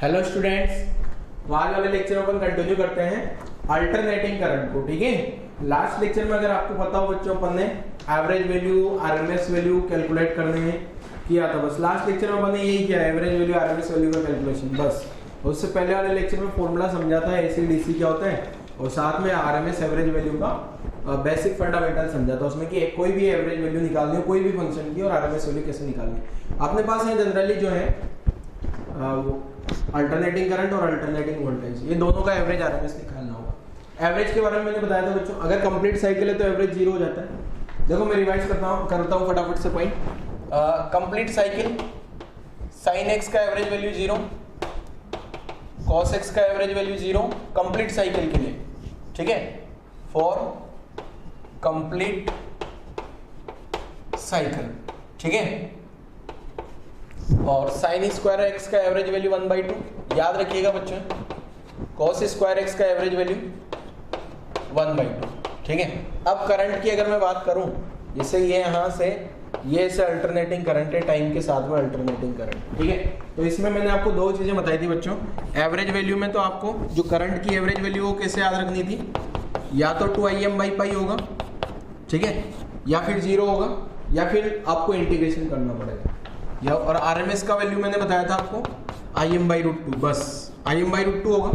Hello students, तो आज वाले लेक्चर में अपन कंटिन्यू करते हैं अल्टरनेटिंग करंट को। ठीक है, लास्ट लेक्चर में अगर आपको पता हो बच्चों, अपन ने average value RMS value calculate करने में किया था। बस लास्ट लेक्चर में अपन ने यही किया, एवरेज वैल्यू आरएमएस वैल्यू का कैलकुलेशन बस। उससे पहले वाले लेक्चर में फॉर्मूला समझा था एसी डीसी क्या होता है, और साथ में आरएमएस एवरेज वैल्यू का बेसिक फंडामेंटल समझा था उसमें कि कोई भी एवरेज वैल्यू निकालनी हो कोई भी फंक्शन की और आरएमएस वैल्यू कैसे निकालनी है। अपने पास है जनरली जो है वो अल्टरनेटिंग करंट और अल्टरनेटिंग वोल्टेज, ये दोनों का एवरेज आरएमएस निकालना होगा। एवरेज के बारे में मैंने बताया था बच्चों, अगर कंप्लीट साइकिल है तो एवरेज 0 हो जाता है। देखो मैं रिवाइज करता हूँ फटाफट से point. Complete cycle sine x का एवरेज वैल्यू 0, कॉस एक्स का एवरेज वैल्यू 0 कंप्लीट साइकिल के लिए। ठीक है, फॉर कंप्लीट साइकिल। ठीक है, और साइन स्क्वायर एक्स का एवरेज वैल्यू 1/2 याद रखिएगा बच्चों, कॉस स्क्वायर एक्स का एवरेज वैल्यू 1/2। ठीक है, अब करंट की अगर मैं बात करूं, जैसे ये यहां से ये से अल्टरनेटिंग करंट है, टाइम के साथ में अल्टरनेटिंग करंट। ठीक है, तो इसमें मैंने आपको दो चीजें बताई थी बच्चों। एवरेज वैल्यू में तो आपको जो करंट की एवरेज वैल्यू हो कैसे याद रखनी थी, या तो 2Im/π होगा, ठीक है, या फिर 0 होगा, या फिर आपको इंटीग्रेशन करना पड़ेगा। या और आरएमएस का वैल्यू मैंने बताया था आपको Im/√2, बस Im/√2 होगा,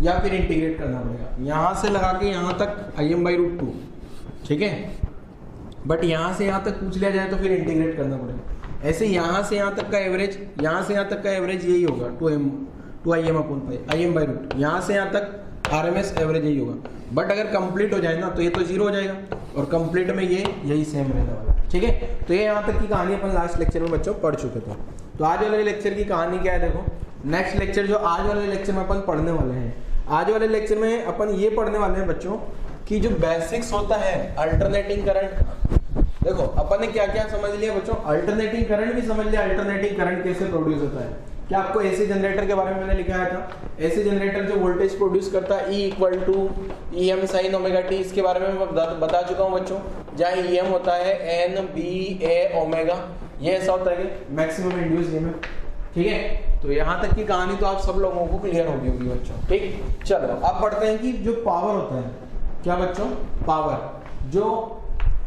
या फिर इंटीग्रेट करना पड़ेगा यहाँ से लगा के यहाँ तक Im/√2। ठीक है, बट यहाँ से यहाँ तक पूछ लिया जाए तो फिर इंटीग्रेट करना पड़ेगा। ऐसे यहाँ से यहाँ तक का एवरेज, यहाँ से यहाँ तक का एवरेज यही होगा 2Im/π Im/√2। यहाँ से यहाँ तक आरएमएस एवरेज यही होगा, बट अगर कंप्लीट हो जाए ना तो ये तो 0 हो जाएगा, और कंप्लीट में ये यही सेम रहने वाला। ठीक है, तो ये यहाँ तक की कहानी अपन लास्ट लेक्चर में बच्चों पढ़ चुके थे। तो आज वाले लेक्चर की कहानी क्या है, देखो नेक्स्ट लेक्चर जो आज वाले लेक्चर में अपन पढ़ने वाले हैं, आज वाले लेक्चर में अपन ये पढ़ने वाले हैं बच्चों कि जो बेसिक्स होता है अल्टरनेटिंग करंट का। देखो अपन ने क्या क्या समझ लिया बच्चों, अल्टरनेटिंग करंट भी समझ लिया, अल्टरनेटिंग करंट कैसे प्रोड्यूस होता है। क्या आपको एसी जनरेटर के बारे में मैंने लिखाया था, एसी जनरेटर जो वोल्टेज प्रोड्यूस करता है E = EM sin ωt, इसके बारे में मैं बता चुका हूँ बच्चों। जहाँ EM होता है NBAω, ये ऐसा होता है कि मैक्सिमम इंड्यूस EMF। ठीक है, तो यहाँ तक की कहानी तो आप सब लोगों को क्लियर होगी बच्चों। ठीक, चलो अब पढ़ते हैं कि जो पावर होता है, क्या बच्चों, पावर जो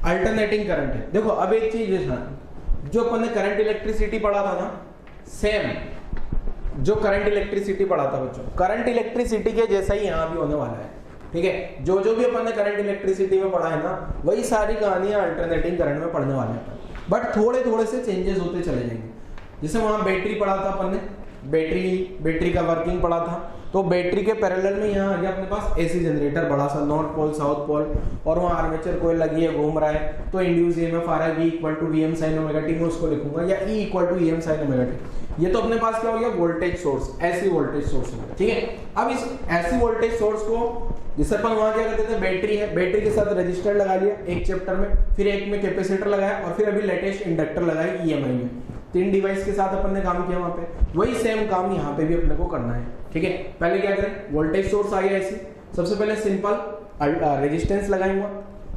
अल्टरनेटिंग करंट है। देखो अब एक चीज है, जो अपन ने करंट इलेक्ट्रिसिटी पढ़ा था ना, सेम जो करंट इलेक्ट्रिसिटी पढ़ा था बच्चों, करंट इलेक्ट्रिसिटी के जैसा ही यहाँ भी होने वाला है। ठीक है, जो भी अपन ने करंट इलेक्ट्रिसिटी में पढ़ा है ना, वही सारी कहानियां अल्टरनेटिंग करंट में पढ़ने वाले हैं, बट थोड़े थोड़े से चेंजेस होते चले जाएंगे। जैसे वहां बैटरी पढ़ा था अपन ने, बैटरी का वर्किंग पढ़ा था, तो बैटरी के पैरेलल में यहाँ आ गया अपने पास एसी जनरेटर, बड़ा सा नॉर्थ पोल साउथ पोल, और वहाँ आर्मेचर कोयल लगी है, घूम रहा है, तो इंड्यूस ईएमएफ आ रहा है V = VM sin ωt, मैं उसको लिखूंगा, या E = EM sin ωt। ये तो अपने पास क्या हो गया, वोल्टेज सोर्स, ऐसी वोल्टेज सोर्स हो गया। ठीक है, अब इस ऐसी वोल्टेज सोर्स को जिससे अपन वहां क्या करते थे, बैटरी है, बैटरी के साथ रजिस्टर लगा लिया एक चैप्टर में, फिर एक में कैपेसिटर लगाया, और फिर अभी लेटेस्ट इंडक्टर लगाया EMI में। 3 डिवाइस के साथ अपन ने काम किया वहां पे, वही सेम काम यहाँ पे भी अपने को करना है। ठीक है, पहले क्या करें, वोल्टेज सोर्स आ गया ऐसी, सबसे पहले सिंपल रेजिस्टेंस लगाऊंगा,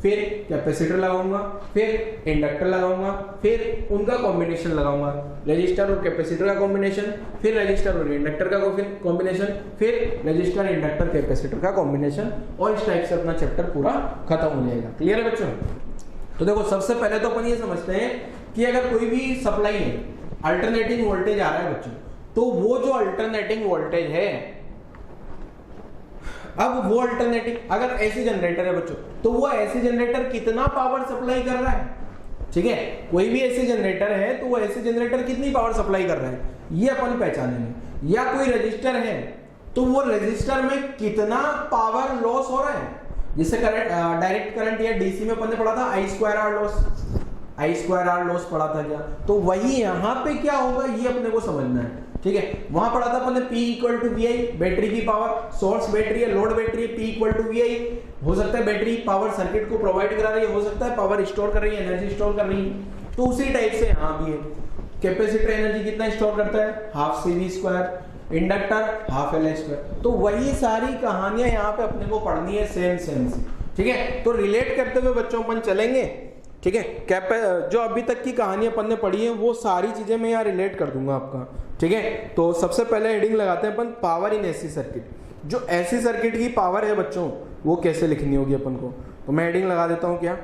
फिर कैपेसिटर लगाऊंगा, फिर इंडक्टर लगाऊंगा, फिर उनका कॉम्बिनेशन लगाऊंगा, रेजिस्टर और कैपेसिटर का कॉम्बिनेशन, फिर रेजिस्टर और इंडक्टर का कॉम्बिनेशन, फिर रेजिस्टर इंडक्टर कैपेसिटर का कॉम्बिनेशन, और इस टाइप से अपना चैप्टर पूरा खत्म हो जाएगा। क्लियर है बच्चों? तो देखो सबसे पहले तो अपन ये समझते हैं कि अगर कोई भी सप्लाई है, अल्टरनेटिंग वोल्टेज आ रहा है बच्चों, तो वो जो अल्टरनेटिंग वोल्टेज है, अब वो अल्टरनेटिंग अगर एसी जनरेटर है बच्चों, तो वो एसी जनरेटर कितना पावर सप्लाई कर रहा है। ठीक है, कोई भी एसी जनरेटर है तो वो एसी जनरेटर कितनी पावर सप्लाई कर रहा है, ये अपन पहचानेंगे। या कोई रजिस्टर है तो वो रजिस्टर में कितना पावर लॉस हो रहा है, जिससे करंट डायरेक्ट करंट या डीसी में अपन ने पढ़ा था I2R लॉस पढ़ा था क्या, तो वही यहाँ पे क्या होगा ये अपने को समझना है। ठीक है, वहां पढ़ा था अपन ने P = VI, बैटरी की पावर, सोर्स बैटरी है, लोड बैटरी है, P = VI। हो सकता है बैटरी पावर सर्किट को प्रोवाइड करा रही है, हो सकता है पावर स्टोर कर रही है, एनर्जी स्टोर कर रही है, तो उसी टाइप से यहाँ भी है। कैपेसिटर एनर्जी कितना स्टोर करता है, 12 CV², इंडक्टर 12 LI²। तो वही सारी कहानियां यहाँ पे अपने को पढ़नी है, सेम। ठीक है, तो रिलेट करते हुए बच्चों अपन चलेंगे ठीक है। जो अभी तक की कहानी अपन ने पढ़ी है वो सारी चीजें मैं यहाँ रिलेट कर दूंगा आपका, ठीक है। तो सबसे पहले हेडिंग लगाते हैं अपन पावर इन एसी सर्किट। जो एसी सर्किट की पावर है बच्चों वो कैसे लिखनी होगी अपन को, तो मैं हेडिंग लगा देता हूँ क्या,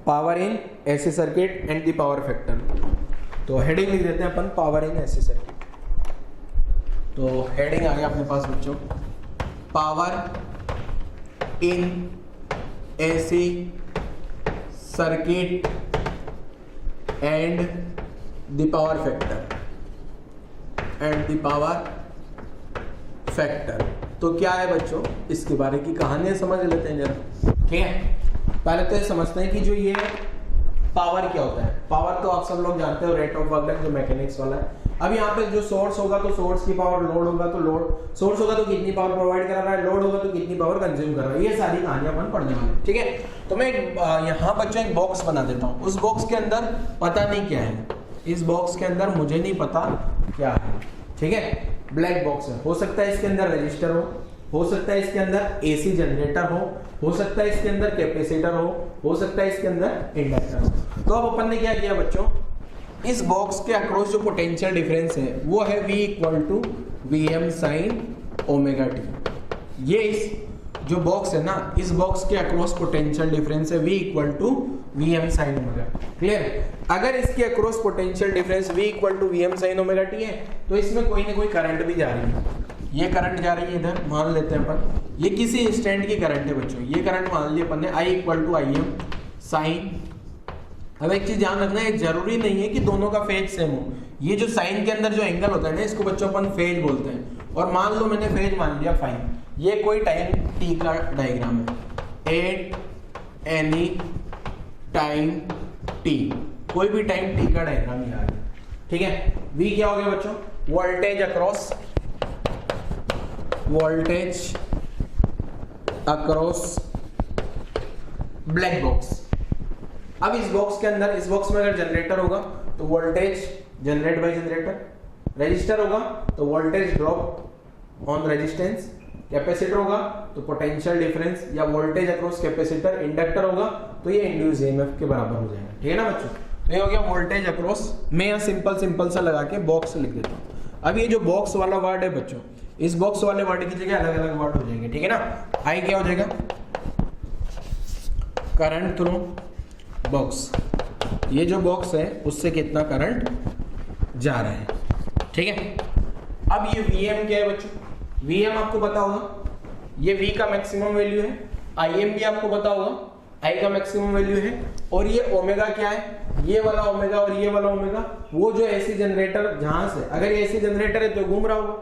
power in AC circuit and the power factor. तो हेडिंग लिख देते हैं अपन पावर इन एसी सर्किट। तो हेडिंग आ गया अपने पास बच्चों, power in AC circuit and the power factor. तो क्या है बच्चों, इसके बारे की कहानियां समझ लेते हैं जरा, ठीक है। पहले तो ये समझते हैं कि जो ये पावर क्या होता है। पावर तो आप सब लोग जानते हो, रेट ऑफ वर्क जो मैकेनिक्स वाला है। अब यहाँ पे जो सोर्स होगा तो सोर्स की पावर, लोड होगा तो लोड, सोर्स होगा तो कितनी पावर प्रोवाइड कर रहा है, लोड होगा तो कितनी पावर कंज्यूम कर रहा है, ये सारी कहानियां अपन पढ़ने वाले हैं, ठीक है। तो मैं यहाँ बच्चों एक बॉक्स बना देता हूँ। उस बॉक्स के अंदर पता नहीं क्या है, इस बॉक्स के अंदर मुझे नहीं पता क्या है, ठीक है। ब्लैक बॉक्स है, हो सकता है इसके अंदर रजिस्टर हो सकता है इसके अंदर एसी जनरेटर हो सकता है इसके अंदर कैपेसिटर हो सकता है इसके अंदर इंडक्टर हो। तो अब अपन ने क्या किया बच्चों, इस बॉक्स के अक्रॉस जो पोटेंशियल डिफरेंस है वो है V equal to Vm sine omega T. ये इस जो बॉक्स है ना, इस बॉक्स के अक्रॉस पोटेंशियल डिफरेंस है V equal to Vm sine omega. Clear. अगर इसके across potential difference V equal to Vm sine omega T है तो इसमें कोई ना कोई करंट भी जा रही है। ये करंट जा रही है इधर, मान लेते हैं अपन, ये किसी इंस्टेंट की करंट है बच्चों। ये करंट मान लिया अपन ने I equal to Im sine. अब एक चीज ध्यान रखना है, जरूरी नहीं है कि दोनों का फेज सेम हो। ये जो साइन के अंदर जो एंगल होता है ना, इसको बच्चों अपन फेज बोलते हैं। और मान लो मैंने फेज मान लिया फाइन। ये कोई टाइम टी का डायग्राम है, एट एनी टाइम टी, कोई भी टाइम टी का डायग्राम यहाँ है, ठीक है। V क्या हो गया बच्चों, वोल्टेज अक्रॉस ब्लैक बॉक्स। अब इस बॉक्स के अंदर, इस बॉक्स में अगर जनरेटर होगा तो voltage generate by generator, resistor होगा तो voltage drop on resistance, capacitor होगा तो पोटेंशियल डिफरेंस या वोल्टेज अक्रॉस कैपेसिटर, इंडक्टर होगा तो ये इंड्यूस ईएमएफ के बराबर हो जाएगा, ठीक है ना बच्चों। तो ये हो गया वोल्टेज अक्रॉस। मैं यहाँ सिंपल सा लगा के बॉक्स लिख देता हूँ। अब ये जो बॉक्स वाला वर्ड है बच्चों, इस बॉक्स वाले वर्ड की जगह अलग अलग वर्ड हो जाएंगे, ठीक है ना। आई क्या हो जाएगा, करंट थ्रू बॉक्स। ये जो बॉक्स है उससे कितना करंट जा रहा है, ठीक है। अब ये Vm क्या है बच्चों, Vm आपको पता होगा, ये V का मैक्सिमम वैल्यू है। Im भी आपको पता होगा, I का मैक्सिमम वैल्यू है। और ये ओमेगा क्या है, ये वाला ओमेगा और ये वाला ओमेगा, वो जो एसी जनरेटर जहां से, अगर ये एसी जनरेटर है तो घूम रहा होगा,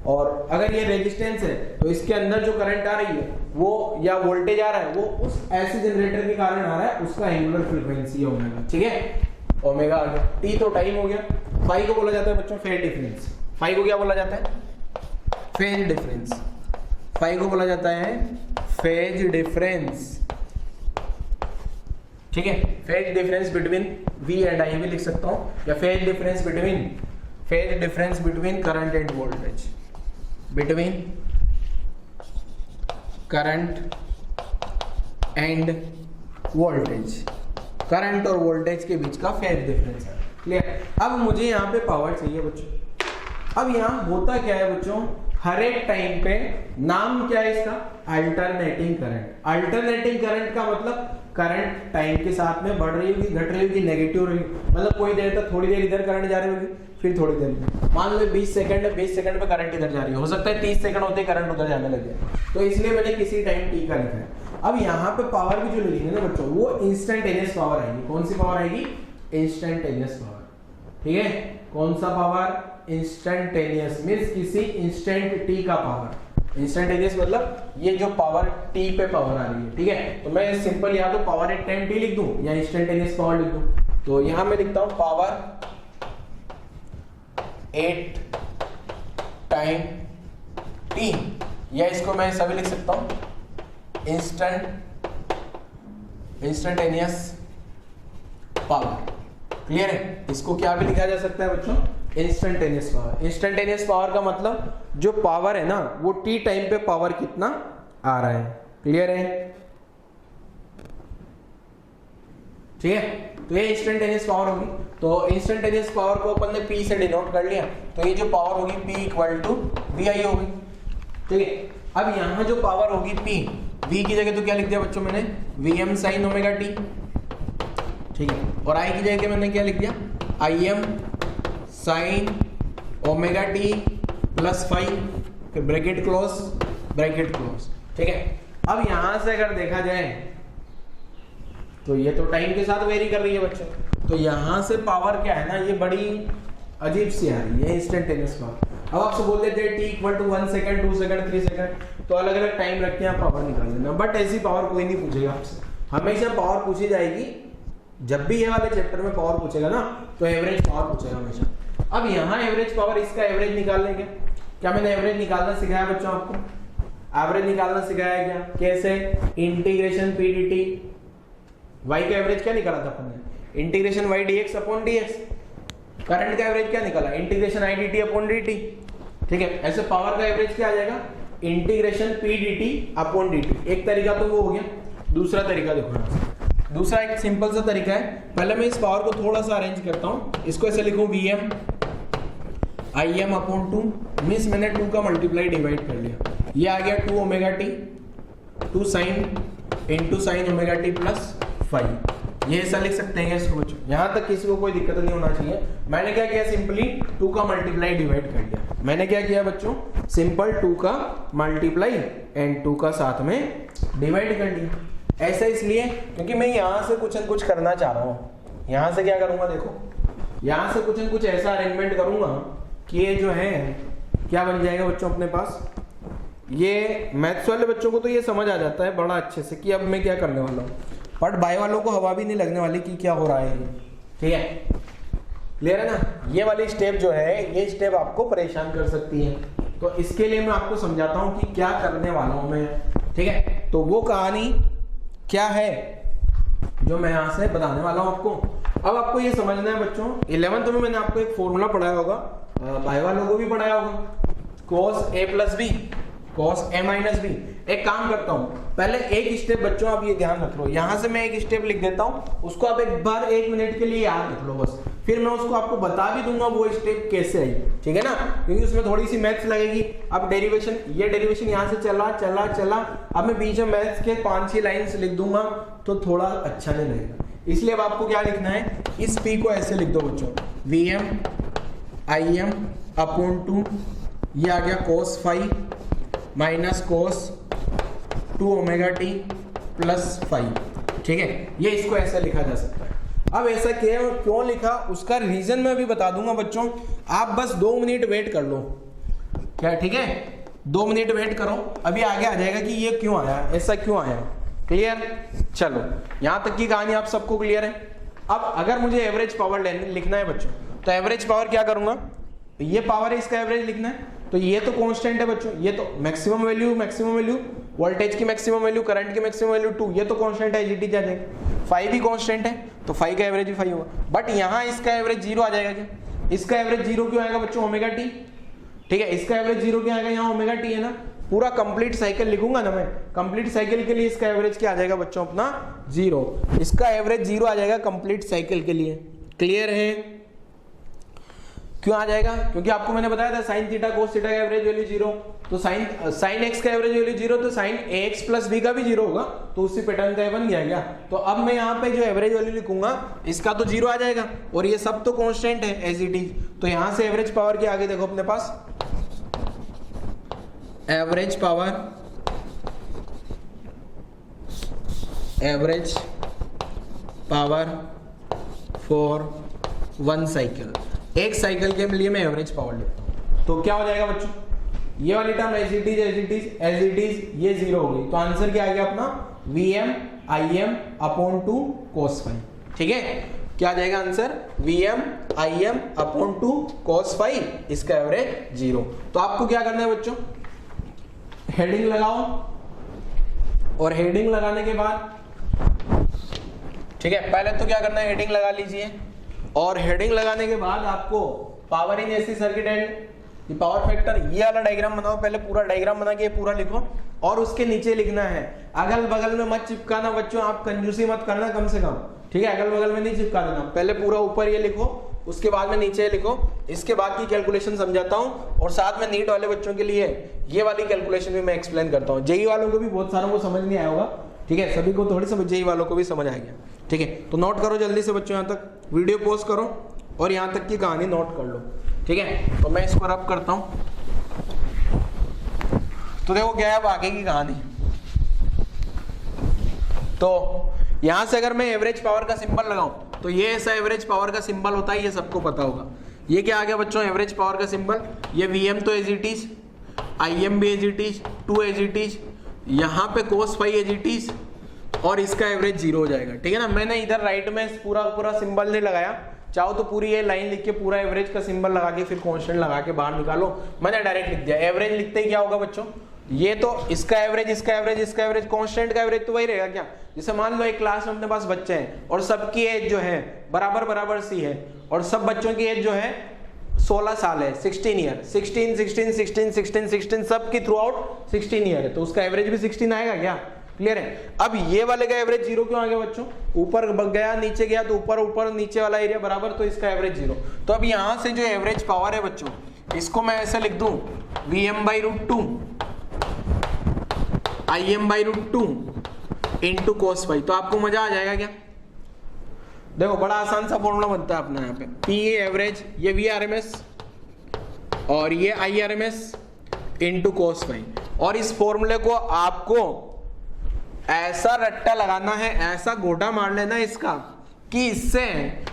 और अगर ये रेजिस्टेंस है तो इसके अंदर जो करंट आ रही है वो, या वोल्टेज आ रहा है वो उस एसी जनरेटर के कारण आ रहा है, उसका एंगुलर फ्रीक्वेंसी है ओमेगा, ठीक है। ओमेगा आ गया, टी तो टाइम हो गया। फाई को बोला जाता है बच्चों फेज डिफरेंस। फाई को क्या बोला जाता है, फेज डिफरेंस। फाई को बोला जाता है फेज डिफरेंस, ठीक है। Phase difference between V and I भी लिख सकता हूं, या phase difference between current end voltage, between current end voltage, current और वोल्टेज के बीच का फेज डिफरेंस है, क्लियर। अब मुझे यहाँ पे पावर चाहिए बच्चों। अब यहाँ होता क्या है बच्चों, हर एक टाइम पे नाम क्या है इसका, अल्टरनेटिंग करंट। अल्टरनेटिंग करंट का मतलब करंट टाइम के साथ में बढ़ रही होगी, घट रही होगी, नेगेटिव रही, मतलब कोई देर तक थोड़ी देर इधर करंट जा रही होगी, फिर थोड़ी देर में, मान लो 20 सेकंड है, 20 सेकंड पे करंट इधर जा रही है, हो सकता है 30 सेकंड होते करंट उधर जाने लगे, तो इसलिए मैंने किसी टाइम टी का लिखा है। अब यहाँ पे पावर भी जो लिखेंगे ना बच्चों, वो इंस्टेंटेनियस पावर आएगी। कौन सी पावर आएगी, इंस्टेंटेनियस पावर, ठीक है। कौन सा पावर, इंस्टेंटेनियस, मींस किसी इंस्टेंट टी का पावर। इंस्टेंटेनियस मतलब ये जो पावर टी पे पावर आ रही है, ठीक है। तो मैं सिंपल या तो पावर एट टाइम टी लिख दूं या इंस्टेंटेनियस पावर लिख दूं। तो यहां मैं लिखता हूं पावर एट टाइम टी, या इसको मैं सभी लिख सकता हूं इंस्टेंटेनियस पावर, क्लियर है। इसको क्या भी लिखा जा सकता है बच्चों, इंस्टेंटेनियस पावर। इंस्टेंटेनियस पावर का मतलब जो पावर है ना वो टी टाइम पे पावर कितना आ रहा है, क्लियर है। ठीक है। तो ये इंस्टेंटेनियस पावर होगी, तो इंस्टेंटेनियस पावर को अपन ने P से डिनोट कर लिया, तो ये जो पावर होगी P इक्वल टू VI होगी, ठीक है। अब यहाँ जो पावर होगी P, V की जगह तो क्या लिख दिया बच्चों मैंने, VM sin ओमेगा t, ठीक है, और I की जगह मैंने क्या लिख दिया, IM sin omega t plus 5, फिर ब्रैकेट क्लोज, ठीक है। अब यहां से अगर देखा जाए तो ये तो टाइम के साथ वेरी कर रही है बच्चों, तो यहां से पावर क्या है ना, ये बड़ी अजीब सी आ रही है इंस्टेंटेनियस पावर। अब आपसे बोल देते हैं t equal to 1 second, 2 second, 3 second, तो अलग अलग टाइम रख के आप पावर निकाल लेना, बट ऐसी पावर कोई नहीं पूछेगा आपसे। हमेशा पावर पूछी जाएगी जब भी ये वाले चैप्टर में पावर पूछेगा ना, तो एवरेज पावर पूछेगा हमेशा। अब यहाँ एवरेज पावर, इसका एवरेज निकाल लेंगे। क्या मैंने एवरेज निकालना सिखाया बच्चों आपको? एवरेज निकालना सिखाया क्या? कैसे? Integration P D T, Y का एवरेज क्या निकाला था अपन ने? Integration Y D X upon D X. Current का एवरेज क्या निकाला? Integration I D T upon D T, ठीक है। ऐसे पावर का एवरेज क्या आ जाएगा? Integration P D T upon D T. एक तरीका तो वो हो गया, दूसरा तरीका देखो। दूसरा एक सिंपल सा तरीका है, पहले मैं इस पावर को थोड़ा सा अरेंज करता हूँ, इसको ऐसे लिखूं वीएम आई एम अपॉन 2, मीन्स मैंने 2 का मल्टीप्लाई डिवाइड कर लिया, ये आ गया 2 omega T, 2 sine into sine omega T plus 5। ये ऐसा लिख सकते हैं इसको बच्चों, यहाँ तक किसी को कोई दिक्कत नहीं होना चाहिए। मैंने क्या किया, सिंपली 2 का मल्टीप्लाई डिवाइड कर लिया। मैंने क्या किया बच्चों, सिंपल 2 का मल्टीप्लाई एंड 2 का साथ में डिवाइड कर लिया। ऐसा इसलिए क्योंकि मैं यहाँ से कुछ न कुछ करना चाह रहा हूँ। यहाँ से क्या करूँगा, देखो यहाँ से कुछ न कुछ ऐसा अरेंजमेंट करूँगा कि ये जो है क्या बन जाएगा बच्चों अपने पास। ये मैथ्स वाले बच्चों को तो ये समझ आ जाता है बड़ा अच्छे से कि अब मैं क्या करने वाला हूँ, बट बाय वालों को हवा भी नहीं लगने वाली कि क्या हो रहा है ये, ठीक है। क्लियर है ना? ये वाली स्टेप जो है, ये स्टेप आपको परेशान कर सकती है, तो इसके लिए मैं आपको समझाता हूँ कि क्या करने वाला हूँ मैं, ठीक है। तो वो कहानी क्या है जो मैं यहाँ से बताने वाला हूँ आपको। अब आपको ये समझना है बच्चों, 11th में मैंने आपको एक फॉर्मूला पढ़ाया होगा, बाय वालों को भी पढ़ाया होगा, cos a plus B cos a minus B. एक काम करता हूँ, पहले एक स्टेप बच्चों आप ये ध्यान रख लो, यहाँ से मैं एक स्टेप लिख देता हूँ, उसको आप एक बार 1 मिनट के लिए याद रख लो बस, फिर मैं उसको आपको बता भी दूंगा वो स्टेप कैसे आई, ठीक है ना, क्योंकि उसमें थोड़ी सी मैथ्स लगेगी। अब डेरिवेशन, ये डेरिवेशन यहाँ से चला चला चला, अब मैं बीच में मैथ्स के 5-6 लाइन्स लिख दूंगा तो थोड़ा अच्छा नहीं लगेगा, इसलिए अब आपको क्या लिखना है, इस पी को ऐसे लिख दो बच्चों, V M I M upon 2, ये आ गया cos 5 minus cos 2 omega T plus 5, ठीक है। ये इसको ऐसा लिखा जा सकता है। अब ऐसा क्यों लिखा उसका रीजन मैं अभी बता दूंगा बच्चों, आप बस 2 मिनट वेट कर लो, क्या, ठीक है। 2 मिनट वेट करो, अभी आगे आ जाएगा कि ये क्यों आया, ऐसा क्यों आया। क्लियर? चलो यहां तक की कहानी आप सबको क्लियर है। अब अगर मुझे एवरेज पावर लिखना है बच्चों, तो एवरेज पावर क्या करूंगा, ये पावर है, इसका एवरेज लिखना है, तो ये तो कांस्टेंट है बच्चों, ये तो मैक्सिमम वैल्यू वोल्टेज की मैक्सिमम वैल्यू, करंट की मैक्सिमम वैल्यू 2, ये तो कांस्टेंट है, एजीटी आ जाएगा। 5 भी कांस्टेंट है, तो 5 का एवरेज भी 5 होगा, बट यहाँ इसका एवरेज 0 आ जाएगा। क्या इसका एवरेज 0 क्यों आएगा बच्चों, ओमेगा टी, ठीक है। इसका एवरेज 0 क्यों आएगा, यहाँ ओमेगा टी है ना, पूरा कंप्लीट साइकिल लिखूंगा ना मैं, कंप्लीट साइकिल के लिए इसका एवरेज क्या आ जाएगा बच्चों अपना 0, इसका एवरेज 0 आ जाएगा कंप्लीट साइकिल के लिए। क्लियर है? क्यों आ जाएगा, क्योंकि आपको मैंने बताया था साइन थीटा कोस थीटा का एवरेज वैल्यू 0, तो साइन एक्स का एवरेज वैल्यू 0, तो साइन एक्स प्लस बी का भी 0 होगा, तो उसी पैटर्न का बन गया क्या। तो अब मैं यहाँ पे जो एवरेज वैल्यू लिखूंगा इसका तो 0 आ जाएगा, और ये सब तो कांस्टेंट है एज इट इज, तो यहाँ से एवरेज पावर के आगे देखो अपने पास, एवरेज पावर फॉर 1 साइकिल, एक साइकिल के लिए मैं एवरेज पावर लेता हूं, तो क्या हो जाएगा बच्चों, ये वाली टर्म एज इट इज ये 0 हो गई, तो आंसर क्या आ गया अपना Vm Im अपॉन 2 cos 5, ठीक है। क्या आ जाएगा answer, Vm Im upon 2 cos 5, इसका एवरेज 0। तो आपको क्या करना है बच्चों, हेडिंग लगाओ, और हेडिंग लगाने के बाद, ठीक है, पहले तो क्या करना है, हेडिंग लगा लीजिए, और हेडिंग लगाने के बाद आपको power in AC circuit and power factor, ये वाला डायग्राम बनाओ, पहले पूरा डायग्राम बना के पूरा लिखो, और उसके नीचे लिखना है, अगल बगल में मत चिपकाना बच्चों, आप कंजूसी मत करना कम से कम, ठीक है, अगल बगल में नहीं चिपका देना, पहले पूरा ऊपर ये लिखो, उसके बाद में नीचे लिखो, इसके बाद की कैलकुलेशन समझाता हूँ और साथ में नीट वाले बच्चों के लिए ये वाली कैलकुलेशन भी मैं एक्सप्लेन करता हूँ। जेई वालों को भी बहुत सारों को समझ नहीं आया होगा, ठीक है, सभी को थोड़ी समझ, जेई वालों को भी समझ आ गया, ठीक है। तो नोट करो जल्दी से बच्चों, यहाँ तक वीडियो पॉज करो और यहाँ तक की कहानी नोट कर लो, ठीक है। तो मैं इसको रब करता हूँ, तो देखो क्या है अब आगे की कहानी। तो यहां से अगर मैं एवरेज पावर का सिंबल लगाऊं तो ये ऐसा एवरेज पावर का सिंबल होता है, ये सबको पता होगा। ये क्या आ गया बच्चों, एवरेज पावर का सिंबल। ये Vm तो एज इट इज, Im भी as it is, 2 as it is, यहाँ पे cos phi as it is, और इसका एवरेज 0 हो जाएगा, ठीक है ना। मैंने इधर राइट में पूरा सिंबल नहीं लगाया, चाहो तो पूरी ये लाइन लिख के पूरा एवरेज का सिंबल लगा के फिर कांस्टेंट लगा के बाहर निकालो, मैंने डायरेक्ट लिख दिया। एवरेज लिखते ही क्या होगा बच्चों, ये तो इसका एवरेज, इसका एवरेज, इसका एवरेज, कांस्टेंट का एवरेज तो वही रहेगा क्या। जैसे मान लो एक क्लास में अपने पास बच्चे हैं और सबकी एज जो है बराबर सी है, और सब बच्चों की एज जो है 16 साल है, 16 ईयर, 16 सबकी थ्रू आउट 16 ईयर है, तो उसका एवरेज भी 16 आएगा क्या, क्लियर है। अब ये वाले का एवरेज 0 क्यों आ गया बच्चों, ऊपर गया नीचे गया तो ऊपर नीचे वाला एरिया बराबर, तो इसका एवरेज 0। तो अब यहां से जो एवरेज पावर है बच्चों, इसको मैं ऐसे लिख दूं Vm/√2 Im/√2 into cos phi, तो आपको मजा आ जाएगा क्या। देखो बड़ा आसान सा फॉर्मूला बनता है अपना यहाँ पे, P एवरेज, ये Vrms और ये Irms इंटू cos फाई, और इस फॉर्मूले को आपको ऐसा रट्टा लगाना है, ऐसा गोटा मार लेना इसका कि इससे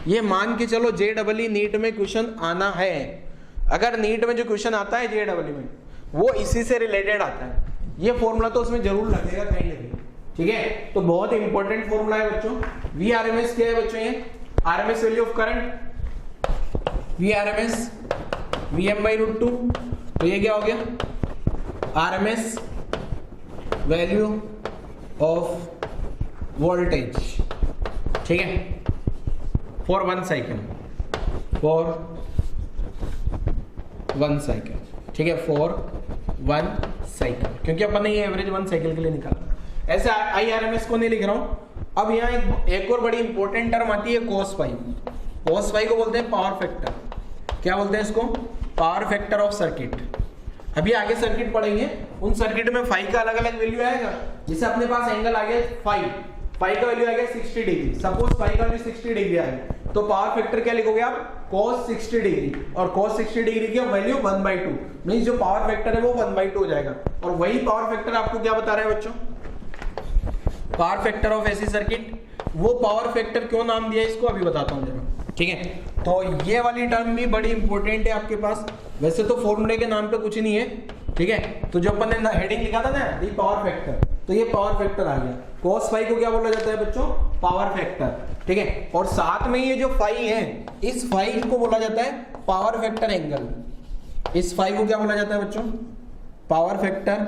ये मान के चलो JEE नीट में क्वेश्चन आना है। अगर नीट में जो क्वेश्चन आता है JEE में वो इसी से रिलेटेड आता है, ये फॉर्मूला तो उसमें जरूर लगेगा कहीं ना कहीं, ठीक है। तो बहुत इंपॉर्टेंट फॉर्मूला है बच्चों। Vrms क्या है बच्चों, ये RMS value of current, Vrms Vm/√2, तो ये क्या हो गया, RMS वैल्यू ऑफ वोल्टेज, ठीक है, फॉर 1 साइकिल, ठीक है, फॉर 1 साइकिल, क्योंकि अपन ने ये एवरेज 1 साइकिल के लिए निकाला। ऐसे Irms को नहीं लिख रहा हूं। अब यहाँ एक और बड़ी इंपॉर्टेंट टर्म आती है cos फाई। cos फाई को बोलते हैं पावर फैक्टर, क्या बोलते हैं इसको, पावर फैक्टर ऑफ सर्किट। अभी आगे सर्किट पढ़ेंगे, उन सर्किट में फाई का अलग अलग वैल्यू आएगा। जैसे अपने पास एंगल आ गया फाई का वैल्यू आ गया 60 डिग्री, सपोज फाई का वैल्यू 60 डिग्री आ गया, तो पावर फैक्टर क्या लिखोगे आप, cos 60 डिग्री, और cos 60 डिग्री की वैल्यू 1/2, मींस जो पावर फैक्टर है वो 1/2 हो जाएगा। और वही पावर फैक्टर आपको क्या बता रहा है बच्चों, पावर फैक्टर ऑफ ऐसी सर्किट। वो पावर फैक्टर क्यों नाम दिया इसको अभी बताता हूं जरा, ठीक है। तो ये वाली टर्म भी बड़ी इंपॉर्टेंट है आपके पास। वैसे तो फॉर्मूले के नाम पे कुछ नहीं है, ठीक है, तो जो अपन ने हेडिंग लिखा था ना, दी पावर फैक्टर, तो ये पावर फैक्टर आ गया। cos फाई को क्या बोला जाता है बच्चों, पावर फैक्टर, ठीक है। और साथ में ये जो फाई है, इस फाई को बोला जाता है पावर फैक्टर एंगल। इस फाई को क्या बोला जाता है बच्चों, पावर फैक्टर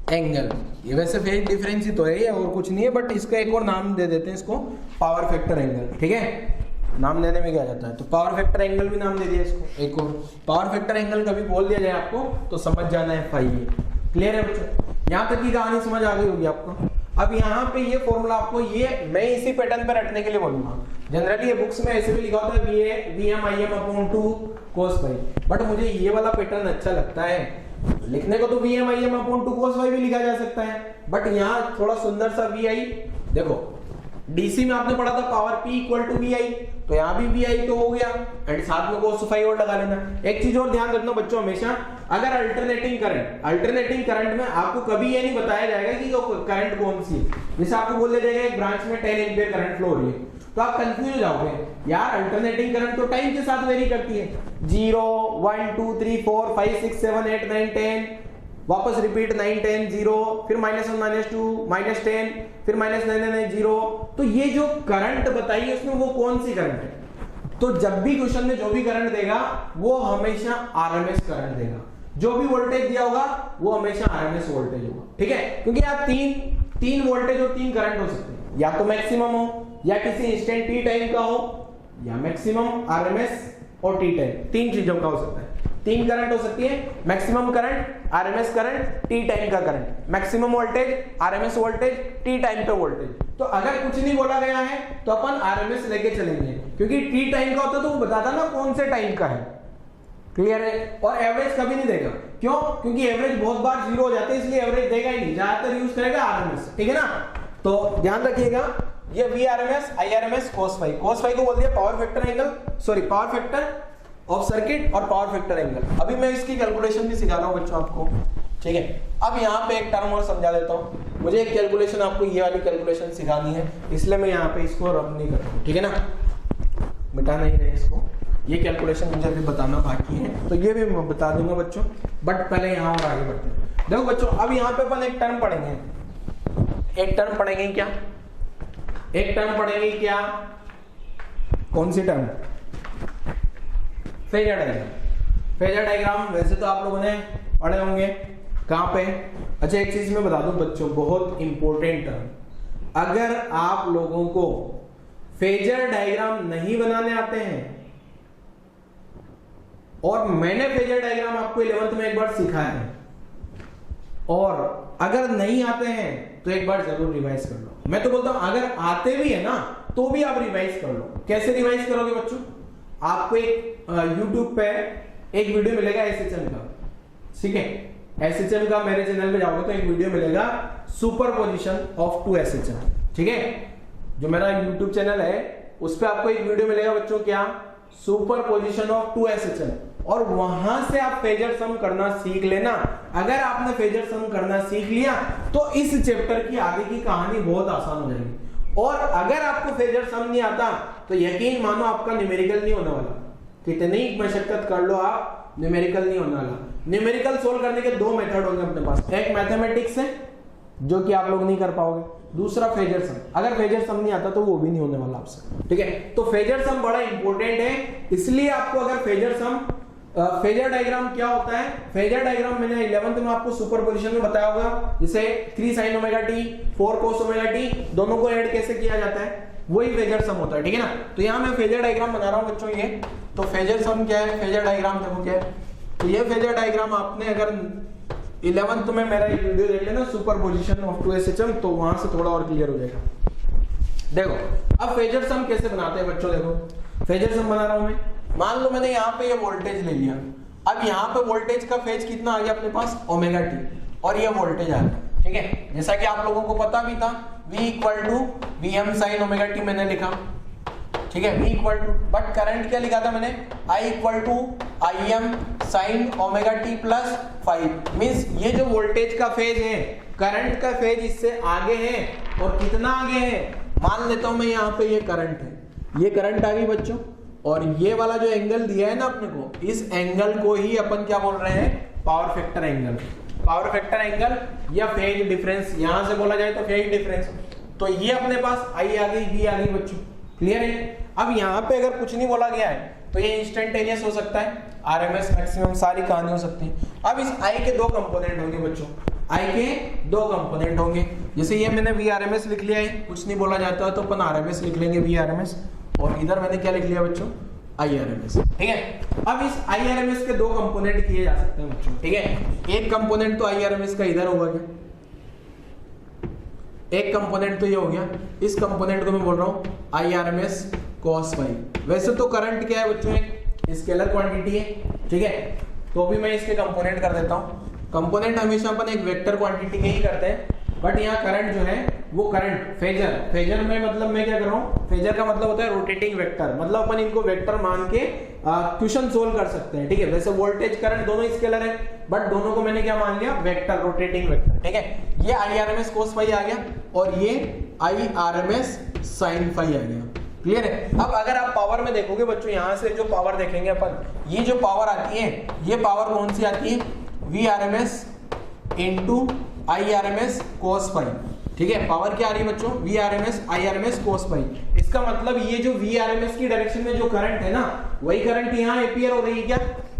एंगल। ये वैसे फेज डिफरेंस ही तो है ये, और कुछ नहीं है, बट इसका एक और नाम दे देते हैं इसको, पावर फैक्टर एंगल, ठीक है। नाम देने में क्या जाता है, तो पावर फैक्टर एंगल भी नाम दे दिया इसको। एक और पावर फैक्टर एंगल कभी बोल दिया जाए आपको तो समझ जाना है फाई है, क्लियर है बच्चों। यहाँ तक की कहानी समझ आ गई होगी आपको। अब यहाँ पे ये फॉर्मूला आपको, ये मैं इसी पैटर्न पे रटने के लिए बोलूंगा। जनरली ये बुक्स में ऐसे भी लिखा होता है Vm/Im/2 cos फाई, बट मुझे ये वाला पैटर्न अच्छा लगता है लिखने को। तो Vm/Im/2 cos फाई भी लिखा जा सकता है, बट यहाँ थोड़ा सुंदर सा Vi, देखो डीसी में आपने पढ़ा था पावर P = VI, तो यहाँ भी VI तो हो गया, एंड साथ में cos फाई और लगा लेना। एक चीज और ध्यान रखना बच्चों, हमेशा अगर अल्टरनेटिंग करंट में आपको कभी ये नहीं बताया जाएगा कि करंट कौन सी है। जैसे आपको बोल दिया जाएगा एक ब्रांच में 10 एम्पीयर करंट फ्लो हो रही है, तो आप कंफ्यूज हो जाओगे, यार अल्टरनेटिंग करंट तो टाइम के साथ वेरी करती है, 0 1 2 3 4 5 6 7 8 9 10, वापस रिपीट 9 10 0, फिर -1 -2 -10, फिर -9 9 9 0। तो ये जो करंट बताइए उसमें वो कौन सी करंट है, तो जब भी क्वेश्चन में जो भी करंट देगा वो हमेशा आरएमएस करंट देगा। जो भी वोल्टेज दिया होगा वो हमेशा आरएमएस वोल्टेज होगा, ठीक है। क्योंकि यहाँ तीन वोल्टेज और 3 करंट हो सकते हैं, या तो मैक्सिमम हो, या किसी इंस्टेंट टी टाइम का हो, या मैक्सिमम आरएमएस और टी टाइम, 3 चीजों का हो सकता है। 3 करंट हो सकती है, maximum current, RMS current, T time का current, maximum voltage, RMS voltage, T time पे वोल्टेज। तो अगर कुछ नहीं बोला गया है तो अपन आरएमएस लेके चलेंगे, क्योंकि टी टाइम का होता तो वो बताता ना कौन से टाइम का है। क्लियर है? और एवरेज कभी नहीं देगा, क्यों? क्योंकि एवरेज बहुत बार जीरो हो जाते हैं, इसलिए एवरेज देगा ही नहीं, ज्यादातर यूज करेगा आरएमएस। ठीक है ना? तो ध्यान रखिएगा, ये VRMS, IRMS, cos phi. cos phi को बोल दिया power factor angle, sorry power factor of circuit और पावर फैक्टर एंगल। अभी मैं इसकी कैलकुलेशन भी सिखा रहा हूं बच्चों आपको। ठीक है, अब यहाँ पे एक टर्म और समझा देता हूँ। मुझे एक कैलकुलेशन, आपको ये वाली कैलकुलेशन सिखानी है, इसलिए मैं यहाँ पे इसको रब नहीं कर रहा हूँ। ठीक है ना? मिटा नहीं रहे इसको, ये कैलकुलेशन मुझे अभी बताना बाकी है, तो ये भी मैं बता दूंगा बच्चों, बट पहले यहाँ और आगे बढ़ते हैं। देखो बच्चों, अब यहाँ पे अपन एक टर्म पढ़ेंगे। एक टर्म पढ़ेंगे क्या? एक टर्म पढ़ेंगे क्या? कौन सी term? Phasor diagram. Phasor diagram वैसे तो आप लोगों ने पढ़े होंगे, कहाँ पे? अच्छा, एक चीज मैं बता दूं बच्चों, बहुत इंपॉर्टेंट टर्म, अगर आप लोगों को फेजर डायग्राम नहीं बनाने आते हैं, और मैंने फेजर डायग्राम आपको 11th में एक बार सिखाया है, और अगर नहीं आते हैं तो एक बार जरूर रिवाइज कर लो। मैं तो बोलता हूं अगर आते भी है ना तो भी आप रिवाइज कर लो। कैसे रिवाइज करोगे बच्चों? आपको एक YouTube पे एक वीडियो मिलेगा एसएचएम का, ठीक है? एसएचएम का मेरे चैनल पे जाओगे तो एक वीडियो मिलेगा सुपरपोजिशन ऑफ टू एसएचएम। ठीक है, जो मेरा YouTube चैनल है उस पे आपको एक वीडियो मिलेगा बच्चों, क्या? सुपरपोजिशन ऑफ टू एसएचएम, और वहां से आप फेजर सम करना सीख लेना। अगर आपने फेजर सम करना सीख लिया तो इस चैप्टर की आगे की कहानी बहुत आसान हो जाएगी। और अगर आपको फेजर सम नहीं आता तो यकीन मानो आपका न्यूमेरिकल नहीं होने वाला, कितनी मशक्कत कर लो आप, न्यूमेरिकल नहीं होने वाला। न्यूमेरिकल सोल्व करने के दो मेथड होंगे अपने पास, एक मैथमेटिक्स है जो कि आप लोग नहीं कर पाओगे, दूसरा फेजर सम। अगर फेजर सम नहीं आता तो वो भी नहीं होने वाला आपसे। ठीक है, तो फेजर सम बड़ा इंपॉर्टेंट है, इसलिए आपको अगर फेजर सम, फेजर डायग्राम क्या होता है? फेजर डायग्राम मैंने 11th में आपको सुपरपोजिशन में बताया होगा, जैसे 3 sin omega T 4 cos omega T, दोनों को ऐड कैसे किया जाता है, वही फेजर सम होता है। ठीक है ना? तो यहाँ मैं फेजर डायग्राम बना रहा हूँ बच्चों। ये तो फेजर सम क्या है, फेजर डायग्राम देखो क्या है। तो ये फेजर डायग्राम आपने अगर 11th में मेरा एक वीडियो देख लेना सुपरपोजिशन ऑफ टू एसएचएम, तो वहां से थोड़ा और क्लियर हो जाएगा। देखो अब फेजर सम कैसे बनाते हैं बच्चों, देखो फेजर सम बना रहा हूं मैं। मान लो मैंने यहाँ पे ये वोल्टेज ले लिया, अब यहाँ पे वोल्टेज का फेज कितना आ गया अपने पास? ओमेगा टी, और ये वोल्टेज आ गया। ठीक है, जैसा कि आप लोगों को पता भी था, V equal to Vm sin omega T मैंने लिखा। ठीक है, V equal to, but current क्या लिखा था मैंने? I equal to Im sin omega T plus 5। Means ये जो वोल्टेज का फेज है, करंट का फेज इससे आगे है, और कितना आगे है? मान लेता हूं मैं यहाँ पे ये करंट है, ये करंट आ गई बच्चों, और ये वाला जो एंगल दिया है ना अपने को, इस एंगल को ही अपन क्या बोल रहे हैं? Power factor angle. Power factor angle या फेज डिफरेंस, यहां से बोला जाए तो फेज डिफरेंस। तो ये अपने पास आई आ गई, V आ गई बच्चों। क्लियर है? अब यहाँ पे अगर कुछ नहीं बोला गया है तो ये इंस्टेंटेनियस हो सकता है, आरएमएस मैक्सिमम सारी कहानी हो सकती है। अब इस आई के दो कंपोनेंट होंगे बच्चों, आई के दो कंपोनेंट होंगे। जैसे ये मैंने VRMS लिख लिया है, कुछ नहीं बोला जाता है तो अपन RMS लिख लेंगे, VRMS, और इधर मैंने क्या लिख लिया बच्चों? IRMS। ठीक है, अब इस IRMS के दो कंपोनेंट किए जा सकते हैं बच्चों। ठीक है, एक कंपोनेंट तो IRMS का इधर होगा क्या, एक कंपोनेंट तो ये हो गया, इस कंपोनेंट को मैं बोल रहा हूं IRMS cos फाई। वैसे तो करंट क्या है बच्चों? एक स्केलर क्वांटिटी है। ठीक है, तो भी मैं इसके कंपोनेंट कर देता हूं। कंपोनेंट हमेशा अपन एक वेक्टर क्वांटिटी के ही करते हैं, बट यहाँ करंट जो है वो करंट फेजर में, मतलब मैं क्या कर रहा हूँ, फेजर का मतलब होता है रोटेटिंग वेक्टर, मतलब अपन इनको वेक्टर मान के क्वेश्चन सोल्व कर सकते हैं। ठीक है, वैसे वोल्टेज करंट दोनों स्केलर है, बट दोनों को मैंने क्या मान लिया? Vector, rotating vector. ठीक है, ये IRMS cos फाई आ गया, और ये IRMS sin फाई आ गया। क्लियर है? अब अगर आप पावर में देखोगे बच्चों, यहाँ से जो पावर देखेंगे अपन, ये जो पावर आती है, ये पावर कौन सी आती है? VRMS into IRMS cos phi. ठीक है, पावर क्या आ रही है बच्चों? VRMS IRMS cos phi. इसका मतलब ये जो VRMS की डायरेक्शन में जो करंट है ना, वही करंट यहाँ एपियर हो रही है क्या?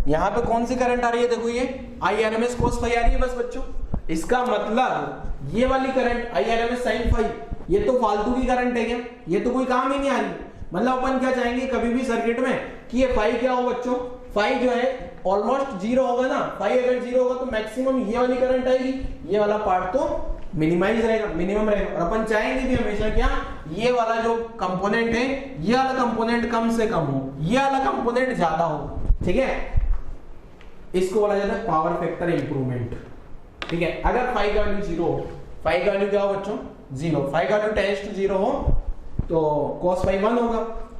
यहाँ पे कौन सी करंट आ रही है? देखो ये IRMS cos फाई आ रही है बस बच्चों। इसका मतलब ये वाली करंट IRMS sin फाई, ये तो फालतू की करंट है क्या? ये तो कोई काम ही नहीं आ रही। मतलब अपन क्या चाहेंगे कभी भी सर्किट में कि ये फाई क्या हो बच्चों? फाई जो है ऑलमोस्ट जीरो होगा ना, फाई अगर जीरो होगा तो मैक्सिमम ये वाली करंट आएगी, ये वाला पार्ट तो मिनिमाइज रहेगा, मिनिमम रहेगा। और अपन चाहेंगे भी हमेशा क्या, ये वाला जो कंपोनेंट है, ये वाला कंपोनेंट कम से कम हो, ये वाला कंपोनेंट ज्यादा हो, ठीक है। इसको बोला जाता है पावर फैक्टर इंप्रूवमेंट, ठीक है। अगर फाई का वैल्यू 0 हो, फाई का वैल्यू क्या हो बच्चों 0, फाई का वैल्यू टेंड्स टू 0 हो तो cos फाई 1 होगा,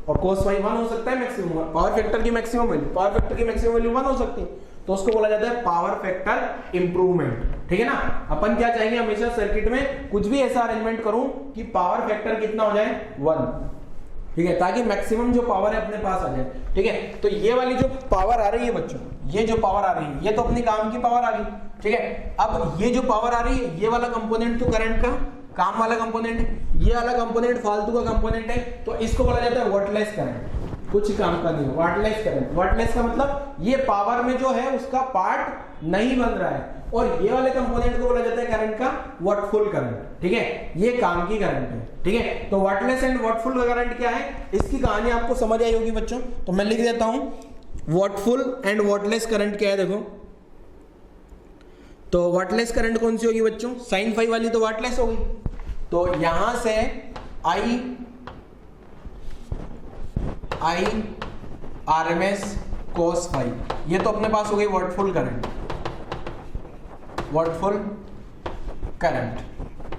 और cos फाई 1 हो सकता है मैक्सिमम, पावर फैक्टर की मैक्सिमम वैल्यू, पावर फैक्टर की मैक्सिमम वैल्यू 1 हो सकती है, तो उसको बोला जाता है पावर फैक्टर इंप्रूवमेंट, ठीक है ना। अपन क्या चाहेंगे हमेशा सर्किट में कुछ भी ऐसा अरेंजमेंट करूं कि पावर फैक्टर कितना हो जाए 1, ठीक है, ताकि मैक्सिमम जो पावर है अपने पास आ जाए, ठीक है। तो ये वाली जो पावर आ रही है बच्चों, ये जो पावर आ रही है, ये तो अपनी काम की पावर आ गई, ठीक है। अब ये जो पावर आ रही है, ये वाला कंपोनेंट तो करंट का काम वाला कंपोनेंट है, ये वाला कंपोनेंट फालतू का कंपोनेंट है, तो इसको बोला जाता है वाटलेस करंट, कुछ काम का नहीं, वाटलेस करंट। वाटलेस का मतलब ये पावर में जो है उसका पार्ट नहीं बन रहा है, और ये वाले कंपोनेंट को बोला जाता है करंट का वाटफुल करंट, ठीक है, ये काम की करंट है, ठीक है। तो वाटलेस एंड वाटफुल करंट क्या है, इसकी कहानी आपको समझ आई होगी बच्चों, तो मैं लिख देता हूं वाटफुल एंड वाटलेस करंट क्या है, देखो। तो वाटलेस करंट कौन सी होगी बच्चों, साइन फाई वाली तो वाटलेस होगी, तो यहां से आई आरएमएस कोस फाई, ये तो अपने पास हो गई वाटफुल करंट, वाटफुल करंट,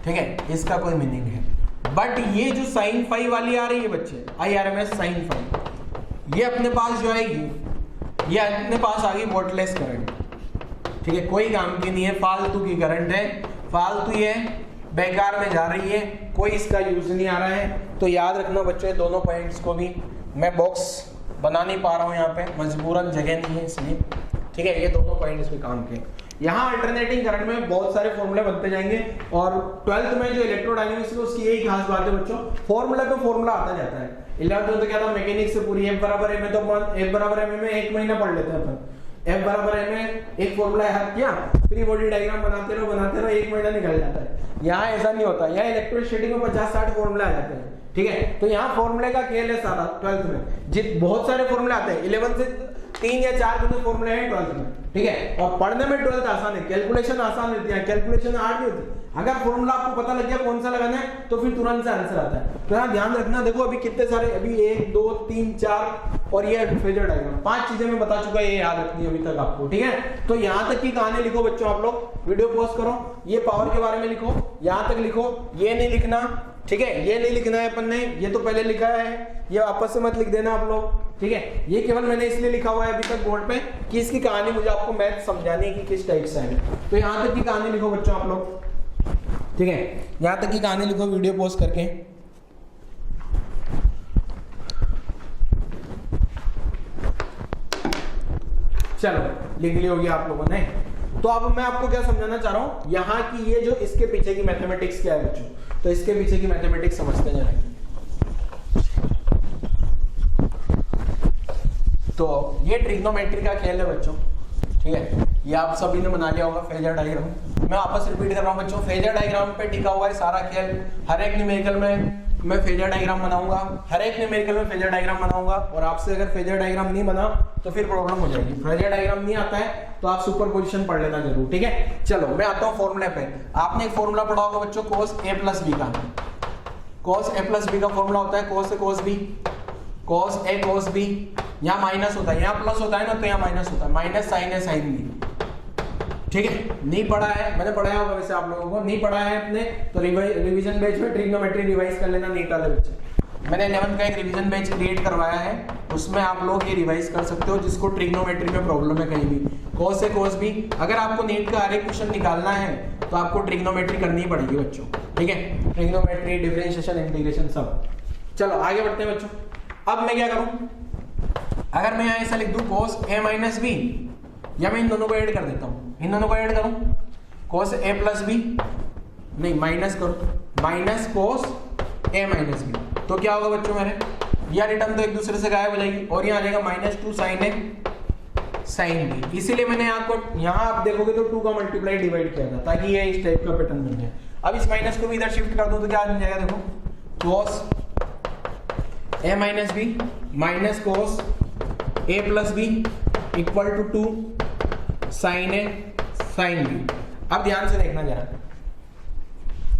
ठीक है, इसका कोई मीनिंग है। बट ये जो साइन फाई वाली आ रही है बच्चे, आई आरएमएस साइन फाई, ये अपने पास जो आएगी, ये अपने पास आ गई वाटलेस करंट, ठीक है, कोई काम की नहीं है, फालतू की करंट है, फालतू ये बेकार में जा रही है, कोई इसका यूज नहीं आ रहा है। तो याद रखना बच्चों दोनों पॉइंट्स को भी, मैं बॉक्स बना नहीं पा रहा हूँ यहाँ पे, मजबूरन जगह नहीं है इसलिए, ठीक है। ये दोनों पॉइंट इसमें काम के, यहाँ अल्टरनेटिंग करंट में बहुत सारे फॉर्मूले बनते जाएंगे, और 12th में जो इलेक्ट्रोडायनेमिक्स है उसकी यही खास बात है बच्चों, फॉर्मूला पे फॉर्मूला आता जाता है। 11th में तो क्या था, मैकेनिक्स से पूरी F बराबर है में, तो F बराबर है में 1 महीना पढ़ लेते हैं अपन, F बराबर है में एक फॉर्मूला याद किया, फ्री बॉडी डायग्राम बनाते रहो 1 महीना निकल जाता है। यहाँ ऐसा नहीं होता, यहाँ इलेक्ट्रोस्टैटिक में 50-60 फॉर्मूले आ जाते हैं, ठीक है। तो यहाँ फॉर्मूले का खेल है सारा 12th में, बहुत सारे फॉर्मूले आते हैं, 11th से 3 या 4 कुछ फॉर्मूले हैं 12th में, ठीक है। और पढ़ने में 12th आसान है, कैलकुलेशन आसान होती है, कैलकुलेशन हार्ड नहीं होती। अगर फॉर्मूला आपको पता लग गया कौन सा लगाना है तो फिर तुरंत से आंसर आता है। तो यहाँ ध्यान रखना, देखो अभी कितने सारे, अभी 1 2 3 4 और ये फेजर डायग्राम, 5 चीजें मैं बता चुका, ये याद रखनी है अभी तक आपको, ठीक है। तो यहाँ तक की कहानी लिखो बच्चों, आप लोग वीडियो पॉज करो, ये पावर के बारे में लिखो, यहाँ तक लिखो, ये नहीं लिखना, ठीक है, ये नहीं लिखना है अपन ने, ये तो पहले लिखा है, ये आपस से मत लिख देना आप लोग, ठीक है। ये केवल मैंने इसलिए लिखा हुआ है अभी तक बोर्ड पे कि इसकी कहानी मुझे आपको मैथ समझानी है कि किस टाइप से है। तो यहाँ तक की कहानी लिखो बच्चों आप लोग, ठीक है, यहाँ तक की कहानी लिखो वीडियो पॉज करके। चलो लिख ली होगी आप लोगों ने। तो अब मैं आपको क्या समझाना चाह रहा हूं, यहाँ की ये जो इसके पीछे की मैथमेटिक्स क्या है बच्चों, तो इसके पीछे की मैथमेटिक्स समझते हैं जरा। तो ये ट्रिग्नोमेट्री का खेल है बच्चों, ठीक है, ये आप सभी ने बना लिया होगा फेजर डायग्राम। मैं वापस रिपीट कर रहा हूँ बच्चों, फेजर डायग्राम पे टिका हुआ है सारा खेल। हर एक न्यूमेरिकल में मैं फेजर डायग्राम बनाऊंगा, हर एक न्यूमेरिकल में फेजर डायग्राम बनाऊंगा, और आपसे अगर फेजर डायग्राम नहीं बना तो फिर प्रॉब्लम हो जाएगी। फेजर डायग्राम नहीं आता है तो आप सुपरपोजिशन पढ़ लेना जरूर, ठीक है। चलो मैं आता हूँ फॉर्मूले पे। आपने एक फॉर्मूला पढ़ा होगा बच्चों cos a प्लस बी का, cos a प्लस बी का फॉर्मूला होता है cos a cos b, cos a cos b, यहाँ माइनस होता है, यहाँ प्लस होता है ना, तो यहाँ माइनस होता है, माइनस साइन है साइन बी, ठीक है। नहीं पढ़ा है, मैंने पढ़ाया होगा वैसे आप लोगों को, नहीं पढ़ा है अपने तो रिवीजन बैच में ट्रिग्नोमेट्री रिवाइज कर लेना नीट वाले बच्चे। मैंने 11th का एक रिवीजन बैच क्रिएट करवाया है, उसमें आप लोग ये रिवाइज कर सकते हो जिसको ट्रिग्नोमेट्री में प्रॉब्लम है कहीं भी। cos a cos b, अगर आपको नीट का हर एक क्वेश्चन निकालना है तो आपको ट्रिग्नोमेट्री करनी पड़ेगी बच्चों, ठीक है, ट्रिग्नोमेट्री, डिफरेंशिएशन, इंटीग्रेशन सब। चलो आगे बढ़ते हैं बच्चों। अब मैं क्या करूं, अगर मैं यहाँ ऐसा लिख दूं cos a माइनस बी, या मैं इन दोनों को ऐड कर देता हूँ, इन दोनों को ऐड करूं, cos a प्लस बी, नहीं माइनस करो, minus cos a minus B, तो क्या होगा बच्चों मेरे, यह रिटर्न तो एक दूसरे से गायब हो जाएगी, और यहाँ आ जाएगा -2 sin a sin b। इसीलिए मैंने आपको यहाँ आप देखोगे तो 2 का मल्टीप्लाई डिवाइड किया था ताकि ये इस टाइप का पैटर्न बन जाए। अब इस माइनस को भी इधर शिफ्ट कर दो तो क्या बन जाएगा, देखो cos a minus B minus cos a plus B equal to 2 sin a sin b। अब ध्यान से देखना जरा,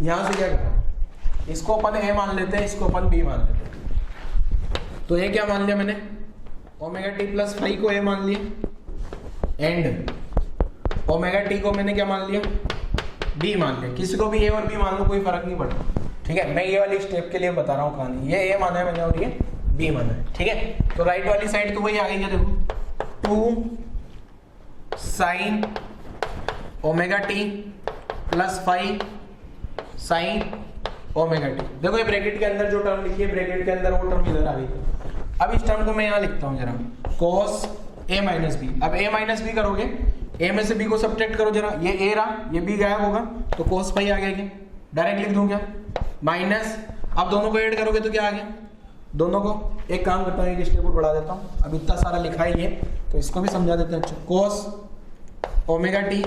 यहां से क्या करो, इसको अपन ए मान लेते हैं, इसको अपन बी मान लेते हैं। तो ये क्या मान लिया मैंने, ओमेगा टी प्लस फाइव को ए मान लिया, एंड ओमेगा टी को मैंने क्या मान लिया, बी मान लिया। किसी को भी ए और बी मान लो, कोई फर्क नहीं पड़ता, ठीक है। मैं ये वाली स्टेप के लिए बता रहा हूँ कहानी, ये ए माना है मैंने और ये बी माना है, ठीक है। तो राइट वाली साइड तो वही आ गई है, देखो 2 sine omega T plus 5 sign omega T. देखो ये ब्रैकेट के अंदर जो टर्म लिखी है, ब्रैकेट के अंदर वो टर्म इधर आ गई। अब इस टर्म को मैं यहाँ लिखता हूँ जरा, cos a माइनस बी। अब a माइनस बी करोगे, a में से b को सब्ट्रैक्ट करो जरा, ये a रहा, ये b गायब होगा, तो cos फाइव आ गया, डायरेक्ट लिख दूं क्या, माइनस। अब दोनों को ऐड करोगे तो क्या आ गया, दोनों को, एक काम करता हूँ, एक स्टेप को बढ़ा देता हूँ, अब इतना सारा लिखा ही है तो इसको भी समझा देते हैं। अच्छा, cos ओमेगा टी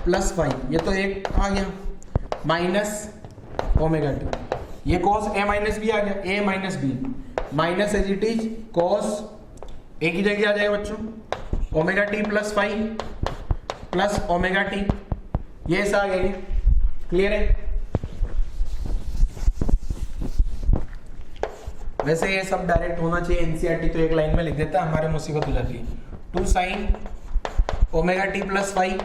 प्लस 5, ये तो एक आ गया, माइनस ओमेगा टी, ये cos a माइनस बी आ गया, a minus B minus as it is cos एक ही जगह आ जाएगा बच्चों, omega T plus 5 plus omega T, ये ऐसा आ गया, क्लियर है। वैसे ये सब डायरेक्ट होना चाहिए, एनसीईआरटी तो एक लाइन में लिख देता है, हमारे मुसीबत हो जाती है। 2 sine omega T plus 5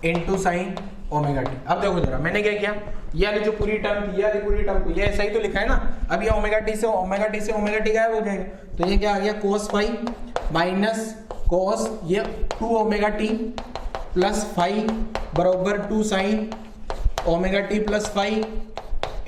into sine omega T. अब देखो जरा मैंने क्या किया, ये वाली जो पूरी टर्म थी, ये पूरी टर्म को ये ऐसा ही तो लिखा है ना। अब ये ओमेगा टी से ओमेगा टी गायब हो जाएगा, तो ये क्या आ गया, cos 5 माइनस cos ये 2 ओमेगा टी प्लस 5 बराबर 2 sine omega T plus 5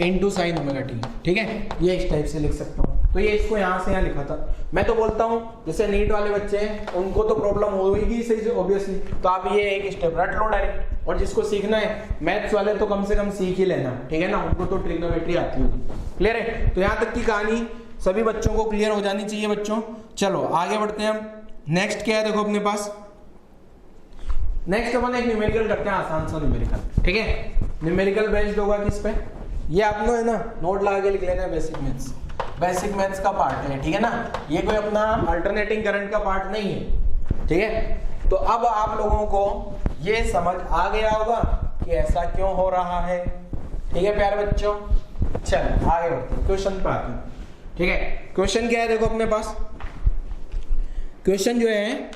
into sine omega T, ठीक है। ये इस टाइप से लिख सकता हूँ। तो ये इसको यहाँ से यहाँ लिखा था। मैं तो बोलता हूँ जैसे नीट वाले बच्चे हैं उनको तो प्रॉब्लम होगी सही से ऑब्वियसली, तो आप ये एक स्टेप रट लो डायरेक्ट, और जिसको सीखना है मैथ्स वाले तो कम से कम सीख ही लेना, ठीक है ना, उनको तो ट्रिग्नोमेट्री आती होगी, क्लियर है। तो यहाँ तक की कहानी सभी बच्चों को क्लियर हो जानी चाहिए बच्चों। चलो आगे बढ़ते हैं हम, नेक्स्ट क्या है देखो अपने पास, नेक्स्ट अपन एक न्यूमेरिकल करते हैं, आसान सा न्यूमेरिकल, ठीक है। न्यूमेरिकल बेस्ड होगा किस पे, ये आप लोग है ना नोट लगा के लिख लेना है, बेसिक मैथ्स का पार्ट है, ठीक है ना, ये कोई अपना अल्टरनेटिंग करंट का पार्ट नहीं है, ठीक है। तो अब आप लोगों को ये समझ आ गया होगा कि ऐसा क्यों हो रहा है, ठीक है प्यारे बच्चों। चल आगे बढ़ते हैं, क्वेश्चन पे आते हैं, ठीक है। क्वेश्चन क्या है देखो अपने पास, क्वेश्चन जो है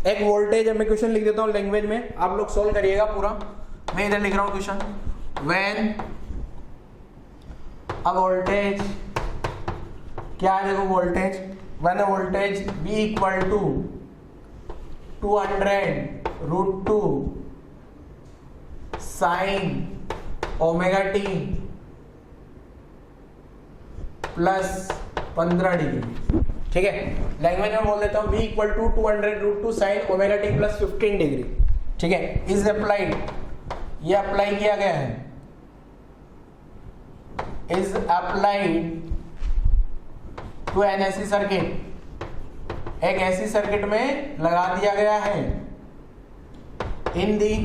एक वोल्टेज है, मैं क्वेश्चन लिख देता हूँ लैंग्वेज में, आप लोग सोल्व करिएगा पूरा। मैं इधर लिख रहा हूँ क्वेश्चन, व्हेन अ वोल्टेज, क्या है देखो voltage, when a voltage be equal to 200√2 sine omega T plus 15 degree, ठीक है। लैंग्वेज में बोल देता हूँ be equal to 200√2 sine omega T plus 15 degree, ठीक है, इज अप्लाइड, ये अप्लाई किया गया है, is applied to an AC circuit, एक ऐसी सर्किट में लगा दिया गया है, इन दी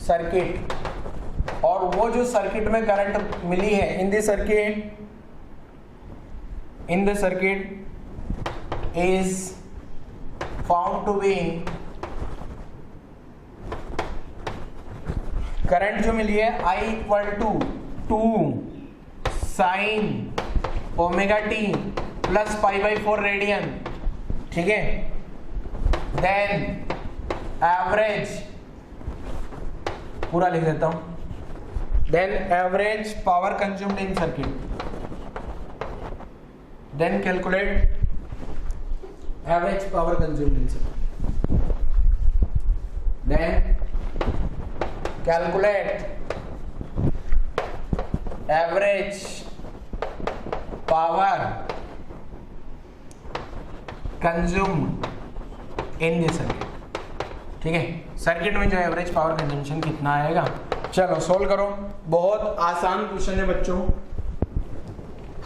सर्किट, और वो जो सर्किट में करंट मिली है in the circuit, in the circuit is found to be, current जो मिली है I equal to 2 sine omega T plus π/4 radian, ठीक है। देन एवरेज, पूरा लिख देता हूं, then average power consumed in circuit, then calculate average power consumed in circuit, then calculate average power consumed in this circuit, ठीक है। Circuit में जो एवरेज पावर कंजम्पशन कितना आएगा, चलो सोल्व करो। बहुत आसान क्वेश्चन है बच्चों,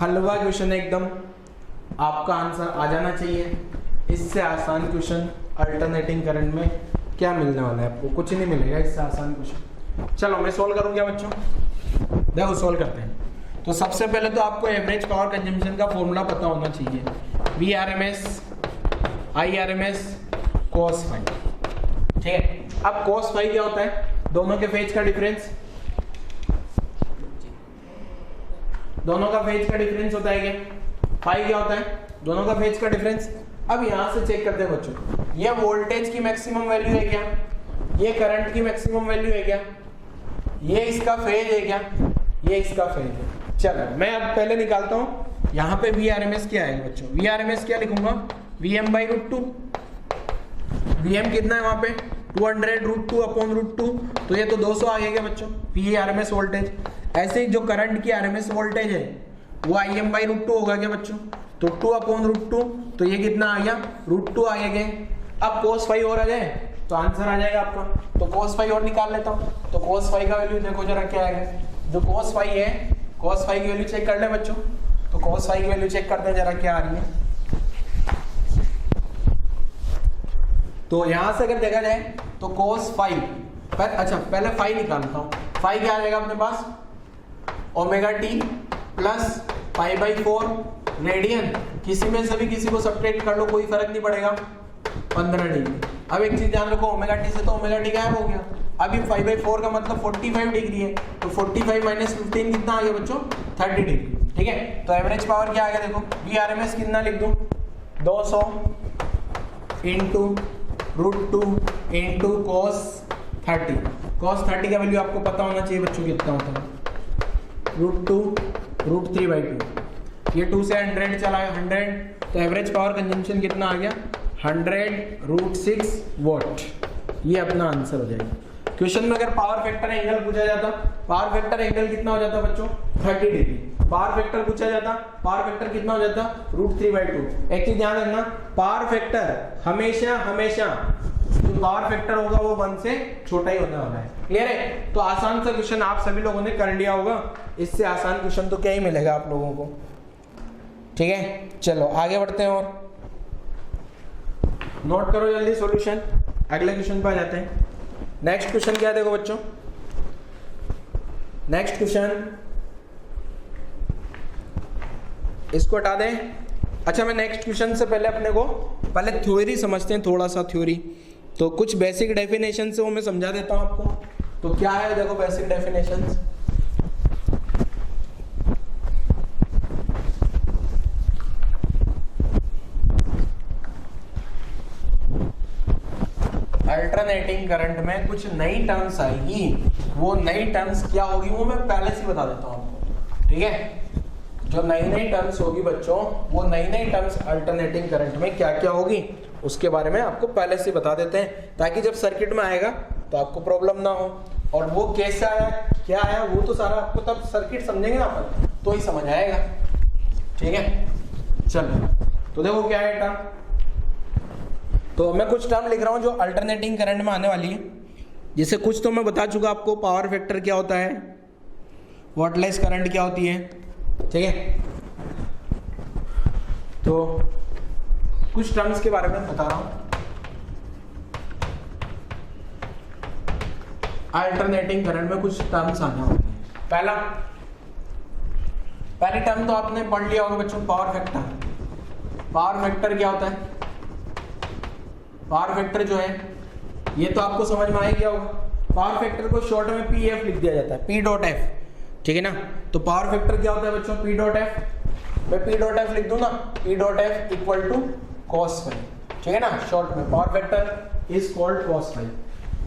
हलवा क्वेश्चन है एकदम, आपका आंसर आ जाना चाहिए। इससे आसान क्वेश्चन अल्टरनेटिंग करंट में क्या मिलने वाला है आपको, कुछ नहीं मिलेगा इससे आसान क्वेश्चन। चलो मैं सोल्व करूँ क्या बच्चों, देखो सोल्व करते हैं। तो सबसे पहले तो आपको एवरेज पावर कंजम्पशन का फॉर्मूला पता होना चाहिए, VRMS IRMS cos फाई, ठीक है। अब cos फाई क्या होता है, दोनों के फेज का डिफरेंस, दोनों का फेज का डिफरेंस होता है क्या, फाई क्या होता है, दोनों का फेज का डिफरेंस। अब यहां से चेक करते हैं बच्चों, ये वोल्टेज की मैक्सिमम वैल्यू है क्या, ये करंट की मैक्सिमम वैल्यू है क्या, ये इसका फेज है क्या, ये इसका फेज है। चलो मैं अब पहले निकालता हूं, यहाँ पे VRMS क्या है बच्चों, VRMS क्या लिखूंगा, Vm/√2। Vm कितना है वहां पे 200√2/√2, तो ये तो 200 आ गया बच्चों VRMS वोल्टेज। ऐसे ही जो करंट की RMS वोल्टेज है वो Im/√2 होगा क्या बच्चों, तो 2/√2, तो ये कितना आ गया √2 आ गया। अब cos फाई और आ जाए तो आंसर आ जाएगा आपका, तो cos फाई और निकाल लेता हूँ। तो cos फाई का वैल्यू देखो जरा क्या आएगा, जो cos फाई है, cos फाई की वैल्यू चेक कर ले बच्चों, तो cos फाई की वैल्यू चेक करते हैं जरा क्या आ रही है। तो यहां से अगर देखा जाए तो cos फाई, अच्छा पहले फाई निकालता हूँ, फाई क्या आ जाएगा अपने पास, ओमेगा टी प्लस π/4 रेडियन, किसी में से भी किसी को सब्ट्रैक्ट कर लो कोई फर्क नहीं पड़ेगा, 15 डिग्री। अब एक चीज ध्यान रखो, ओमेगा टी से तो ओमेगा टी गायब हो गया, अभी π/4 का मतलब 45 डिग्री है, तो 45 - 15 कितना आ गया बच्चों, 30 डिग्री। ठीक है, तो एवरेज पावर क्या आ गया देखो, VRMS कितना लिख दूं, 200 × √2 × cos 30। cos 30 का वैल्यू आपको पता होना चाहिए बच्चों कितना होता है, √2 √3/2। ये 2 से 100 चला है, 100, तो एवरेज पावर कंजम्पशन कितना आ गया, 100√6 वॉट। ये अपना आंसर हो जाएगा। क्वेश्चन में अगर पावर फैक्टर एंगल पूछा जाता, पावर फैक्टर एंगल कितना हो जाता बच्चों, 30 डिग्री। पावर फैक्टर पूछा जाता, पावर फैक्टर कितना हो जाता, √3/2। एक चीज ध्यान रखना, पावर फैक्टर हमेशा हमेशा जो पावर फैक्टर होगा वो 1 से छोटा ही होने वाला है। क्लियर है, तो आसान सा क्वेश्चन आप सभी लोगों ने कर लिया होगा, इससे आसान क्वेश्चन तो क्या ही मिलेगा आप लोगों को। ठीक है, चलो आगे बढ़ते हैं और नोट करो जल्दी सॉल्यूशन, अगले क्वेश्चन पे आ जाते हैं। नेक्स्ट क्वेश्चन क्या है देखो बच्चों, नेक्स्ट क्वेश्चन इसको हटा दें। अच्छा मैं नेक्स्ट क्वेश्चन से पहले अपने को पहले थ्योरी समझते हैं, थोड़ा सा थ्योरी। तो कुछ बेसिक डेफिनेशन से वो मैं समझा देता हूं आपको। तो क्या है देखो बेसिक डेफिनेशंस, अल्टरनेटिंग करंट में कुछ नई टर्म्स आएगी, वो नई टर्म्स क्या होगी वो मैं पहले से बता देता हूं आपको। ठीक है, जो नई नई टर्म्स होगी बच्चों, वो नई नई टर्म्स अल्टरनेटिंग करंट में क्या क्या होगी उसके बारे में आपको पहले से बता देते हैं, ताकि जब सर्किट में आएगा तो आपको प्रॉब्लम ना हो। और वो कैसा आया क्या आया वो तो सारा आपको तब सर्किट समझेंगे ना अपन, तो ही समझ आएगा। ठीक है, चलो तो देखो क्या है टर्म, तो मैं कुछ टर्म लिख रहा हूं जो अल्टरनेटिंग करंट में आने वाली है। जैसे कुछ तो मैं बता चुका आपको, पावर फैक्टर क्या होता है, वॉटलेस करंट क्या होती है। ठीक है, तो कुछ टर्म्स के बारे में बता रहा हूं। अल्टरनेटिंग करंट में कुछ टर्म्स आने वाले हैं। पहली टर्म तो आपने पढ़ लिया होगा बच्चों, पावर फैक्टर। पावर फैक्टर क्या होता है, पावर फैक्टर जो है ये तो आपको समझ में आ गया होगा। पावर फैक्टर को शॉर्ट में PF लिख दिया जाता है, P.F। ठीक है ना, तो पावर फैक्टर क्या होता है बच्चों, P.F। मैं P.F लिख दूं ना, P.F equal to cos phi. ठीक है ना, शॉर्ट में power factor is called cos phi.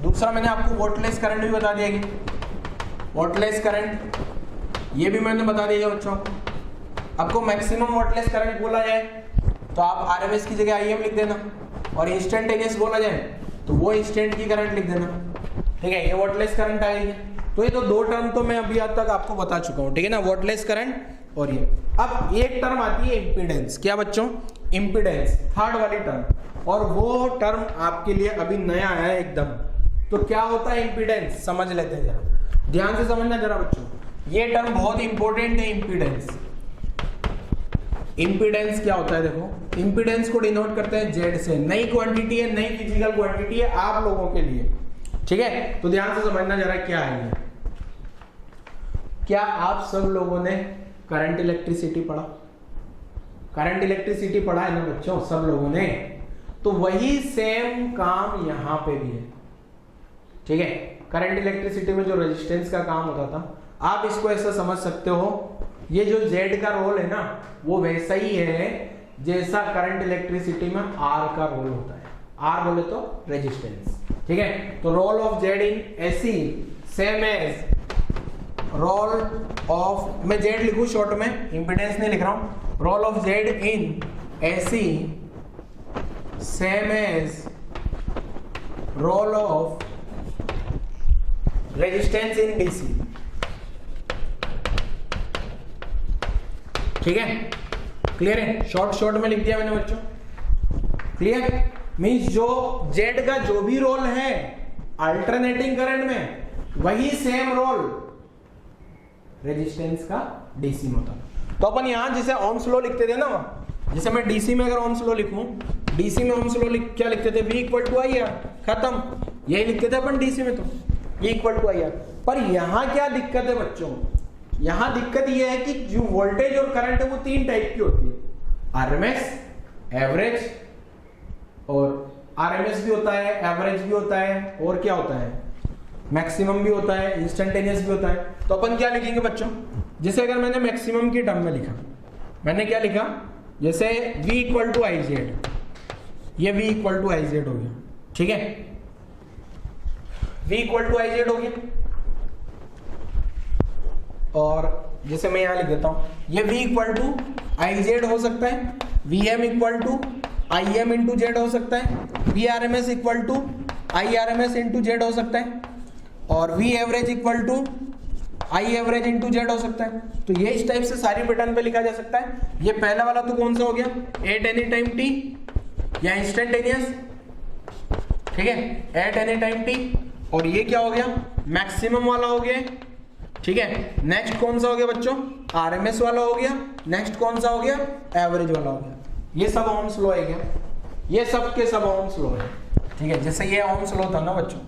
दूसरा मैंने आपको वॉटलेस करंट भी बता दिया कि वॉटलेस करंट, ये भी मैंने बता दिया बच्चों। आपको मैक्सिमम वॉटलेस करंट बोला जाए तो आप RMS की जगह IM लिख देना, और इंस्टेंटेनियस बोला जाए तो वो इंस्टेंट की करंट लिख देना। ठीक है, ये वॉटलेस करंट आएगी। तो ये तो दो टर्म तो मैं अभी आज तक आपको बता चुका हूँ। ठीक है ना, वॉटलेस करंट और ये। अब एक टर्म आती है इम्पीडेंस। क्या बच्चों, इम्पीडेंस, थर्ड वाली टर्म, और वो टर्म आपके लिए अभी नया आया है एकदम। तो क्या होता है इम्पीडेंस, समझ लेते हैं जरा, ध्यान से समझना जरा बच्चों, ये टर्म बहुत इंपॉर्टेंट है। इम्पीडेंस, इम्पीडेंस क्या होता है देखो, इम्पीडेंस को डिनोट करते हैं Z से। नई क्वांटिटी है, नई फिजिकल क्वांटिटी है आप लोगों के लिए। ठीक है, तो ध्यान से समझना जरा क्या है ये। क्या आप सब लोगों ने करंट इलेक्ट्रिसिटी पढ़ा, करंट इलेक्ट्रिसिटी पढ़ा है ना बच्चों सब लोगों ने, तो वही सेम काम यहां पे भी है। ठीक है, करंट इलेक्ट्रिसिटी में जो रेजिस्टेंस का काम होता था, आप इसको ऐसा समझ सकते हो ये जो Z का रोल है ना वो वैसा ही है जैसा करंट इलेक्ट्रिसिटी में R का रोल होता है। R बोले तो रेजिस्टेंस, ठीक है। तो role of Z in AC same as role of, मैं Z लिखूं शॉर्ट में, इंपेडेंस नहीं लिख रहा हूं, role of Z in AC same as role of resistance in DC, ठीक है। क्लियर है? शॉर्ट में लिख दिया मैंने बच्चों, क्लियर। मींस जो Z का जो भी रोल है अल्टरनेटिंग करंट में वही सेम रोल रेजिस्टेंस का डीसी में होता है। तो अपन यहां जिसे ओम्स लॉ लिखते थे ना, जैसे मैं डीसी में अगर ओम्स लॉ लिखूं, डीसी में ओम्स लॉ क्या लिखते थे, V equal to I R, खत्म। यही लिखते थे अपन डीसी में, तो V equal to I R. पर यहां क्या दिक्कत है बच्चों, यहां दिक्कत यह है कि जो वोल्टेज और करंट है वो तीन टाइप की होती है, आरएमएस, एवरेज, और आरएमएस भी होता है, एवरेज भी होता है, और क्या होता है, मैक्सिमम भी होता है, इंस्टेंटेनियस भी होता है। तो अपन क्या लिखेंगे बच्चों, जैसे अगर मैंने मैक्सिमम की टर्म में लिखा, मैंने क्या लिखा, जैसे V equal to I Z, ये V equal to I Z हो गया, ठीक है, V equal to I Z हो गया। और जैसे मैं यहां लिख देता हूं, ये V equal to I Z हो सकता है, Vm equal to I M into Z हो सकता है, V R M S equal to I R M S into Z हो सकता है, और V average equal to I average into Z हो सकता है। तो ये इस टाइप से सारी पैटर्न पे लिखा जा सकता है। ये पहला वाला तो कौन सा हो गया, एट एनी टाइम टी या इंस्टेंटेनियस, ठीक है, एट एनी टाइम टी। और ये क्या हो गया, मैक्सिमम वाला हो गया, ठीक है। नेक्स्ट कौन सा हो गया बच्चों, आरएमएस वाला हो गया। नेक्स्ट कौन सा हो गया, एवरेज वाला हो गया। ये सब ओम्स लॉ है क्या, ये सब के सब ओम्स लॉ है, ठीक है। जैसे ये ओम्स लॉ था ना बच्चों,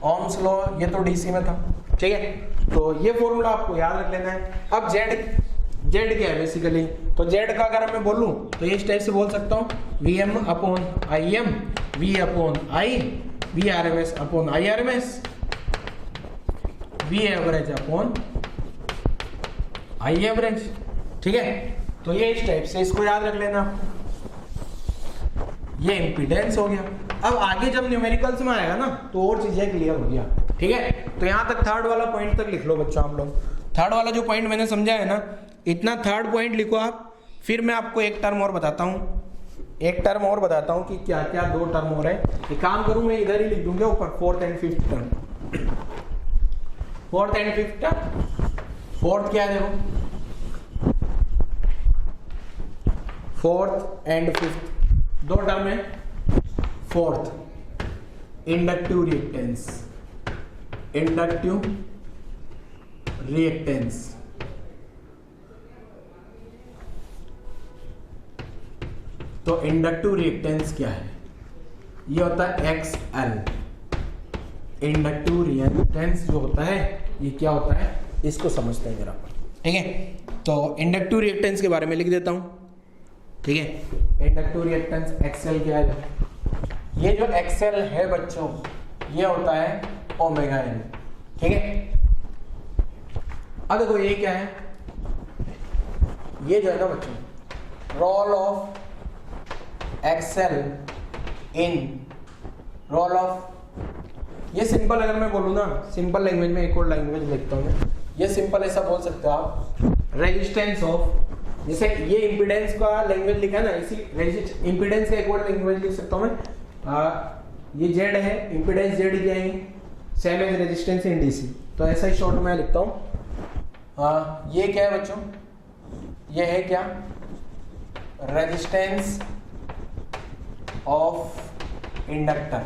ओम्स लॉ ये तो डीसी में था, ठीक है। तो ये फॉर्मूला आपको याद रख लेना है। अब जेड क्या है बेसिकली, तो जेड का अगर मैं बोलूं तो ये इस टाइप से बोल सकता हूं, V M upon I M, V upon I, V R M S upon I R M S, V average upon I average, ठीक है। तो ये इस टाइप से, इसको याद रख लेना। ये इंपीडेंस हो गया। अब आगे जब न्यूमेरिकल्स में आएगा ना तो और चीजें क्लियर हो गया, ठीक है। तो यहां तक थर्ड वाला पॉइंट तक लिख लो बच्चों आप लोग। थर्ड वाला जो पॉइंट मैंने समझा है ना, इतना थर्ड पॉइंट लिखो आप। फिर मैं आपको एक टर्म और बताता हूं, कि क्या क्या दो टर्म और है। एक काम करूं, मैं इधर ही लिख दूंगा ऊपर, fourth and fifth term. Fourth and fifth term, fourth क्या है देखो, फोर्थ एंड फिफ्थ दो टर्म है। फोर्थ इंडक्टिव रिएक्टेंस, तो इंडक्टिव रिएक्टेंस क्या है, ये होता है XL। इंडक्टिव रिएक्टेंस जो होता है ये क्या होता है, इसको समझते हैं जरा, ठीक है। तो इंडक्टिव रिएक्टेंस के बारे में लिख देता हूं, ठीक है। इंडक्टिव रिएक्टेंस XL क्या है, ये जो XL है बच्चों ये होता है ओमेगा L, ठीक है। अब देखो ये क्या है, ये जो है ना बच्चों, role of XL in role of, ये सिंपल अगर मैं बोलूँ ना, सिंपल लैंग्वेज में एक और लैंग्वेज लिखता हूँ मैं, ये सिंपल ऐसा बोल सकते हो आप, रेजिस्टेंस ऑफ, जैसे ये इंपीडेंस का लैंग्वेज लिखा है ना, इसी इंपीडेंस का एक और लैंग्वेज लिख सकता हूँ मैं। ये जेड है, इंपीडेंस जेड क्या है, same as resistance in DC. तो ऐसा ही शॉर्ट में लिखता हूँ। ये क्या है बच्चों, ये है क्या, रेजिस्टेंस ऑफ इंडक्टर,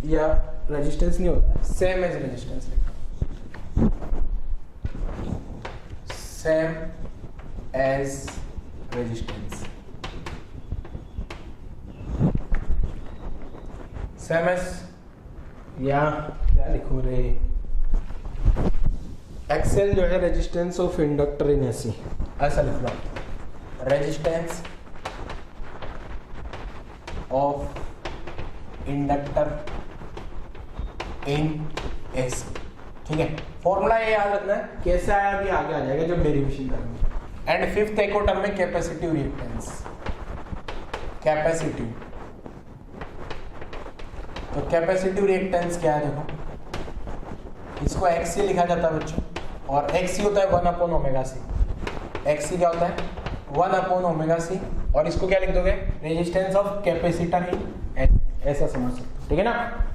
या रेजिस्टेंस नहीं होता, सेम एज रेजिस्टेंस लिखता हूँ, same as resistance, same as, या क्या लिखूं रे, एक्सेल जो है resistance of inductor in AC, ऐसा लिख लो, resistance of inductor in AC, ठीक है, फॉर्मूला ये याद रखना है, कैसे आया अभी आगे आ जाएगा जब डेरिवेशन करेंगे। एंड फिफ्थ एको टर्म में कैपेसिटिव रिएक्टेंस, कैपेसिटिव, तो कैपेसिटिव रिएक्टेंस क्या है देखो, इसको XC लिखा जाता है बच्चों, और XC होता है 1/ωc। XC क्या होता है 1/ωc, और इसको क्या लिख दोगे, रेजिस्टेंस ऑफ कैपेसिटर इन, ऐसा समझ सकते हो, ठीक है ना।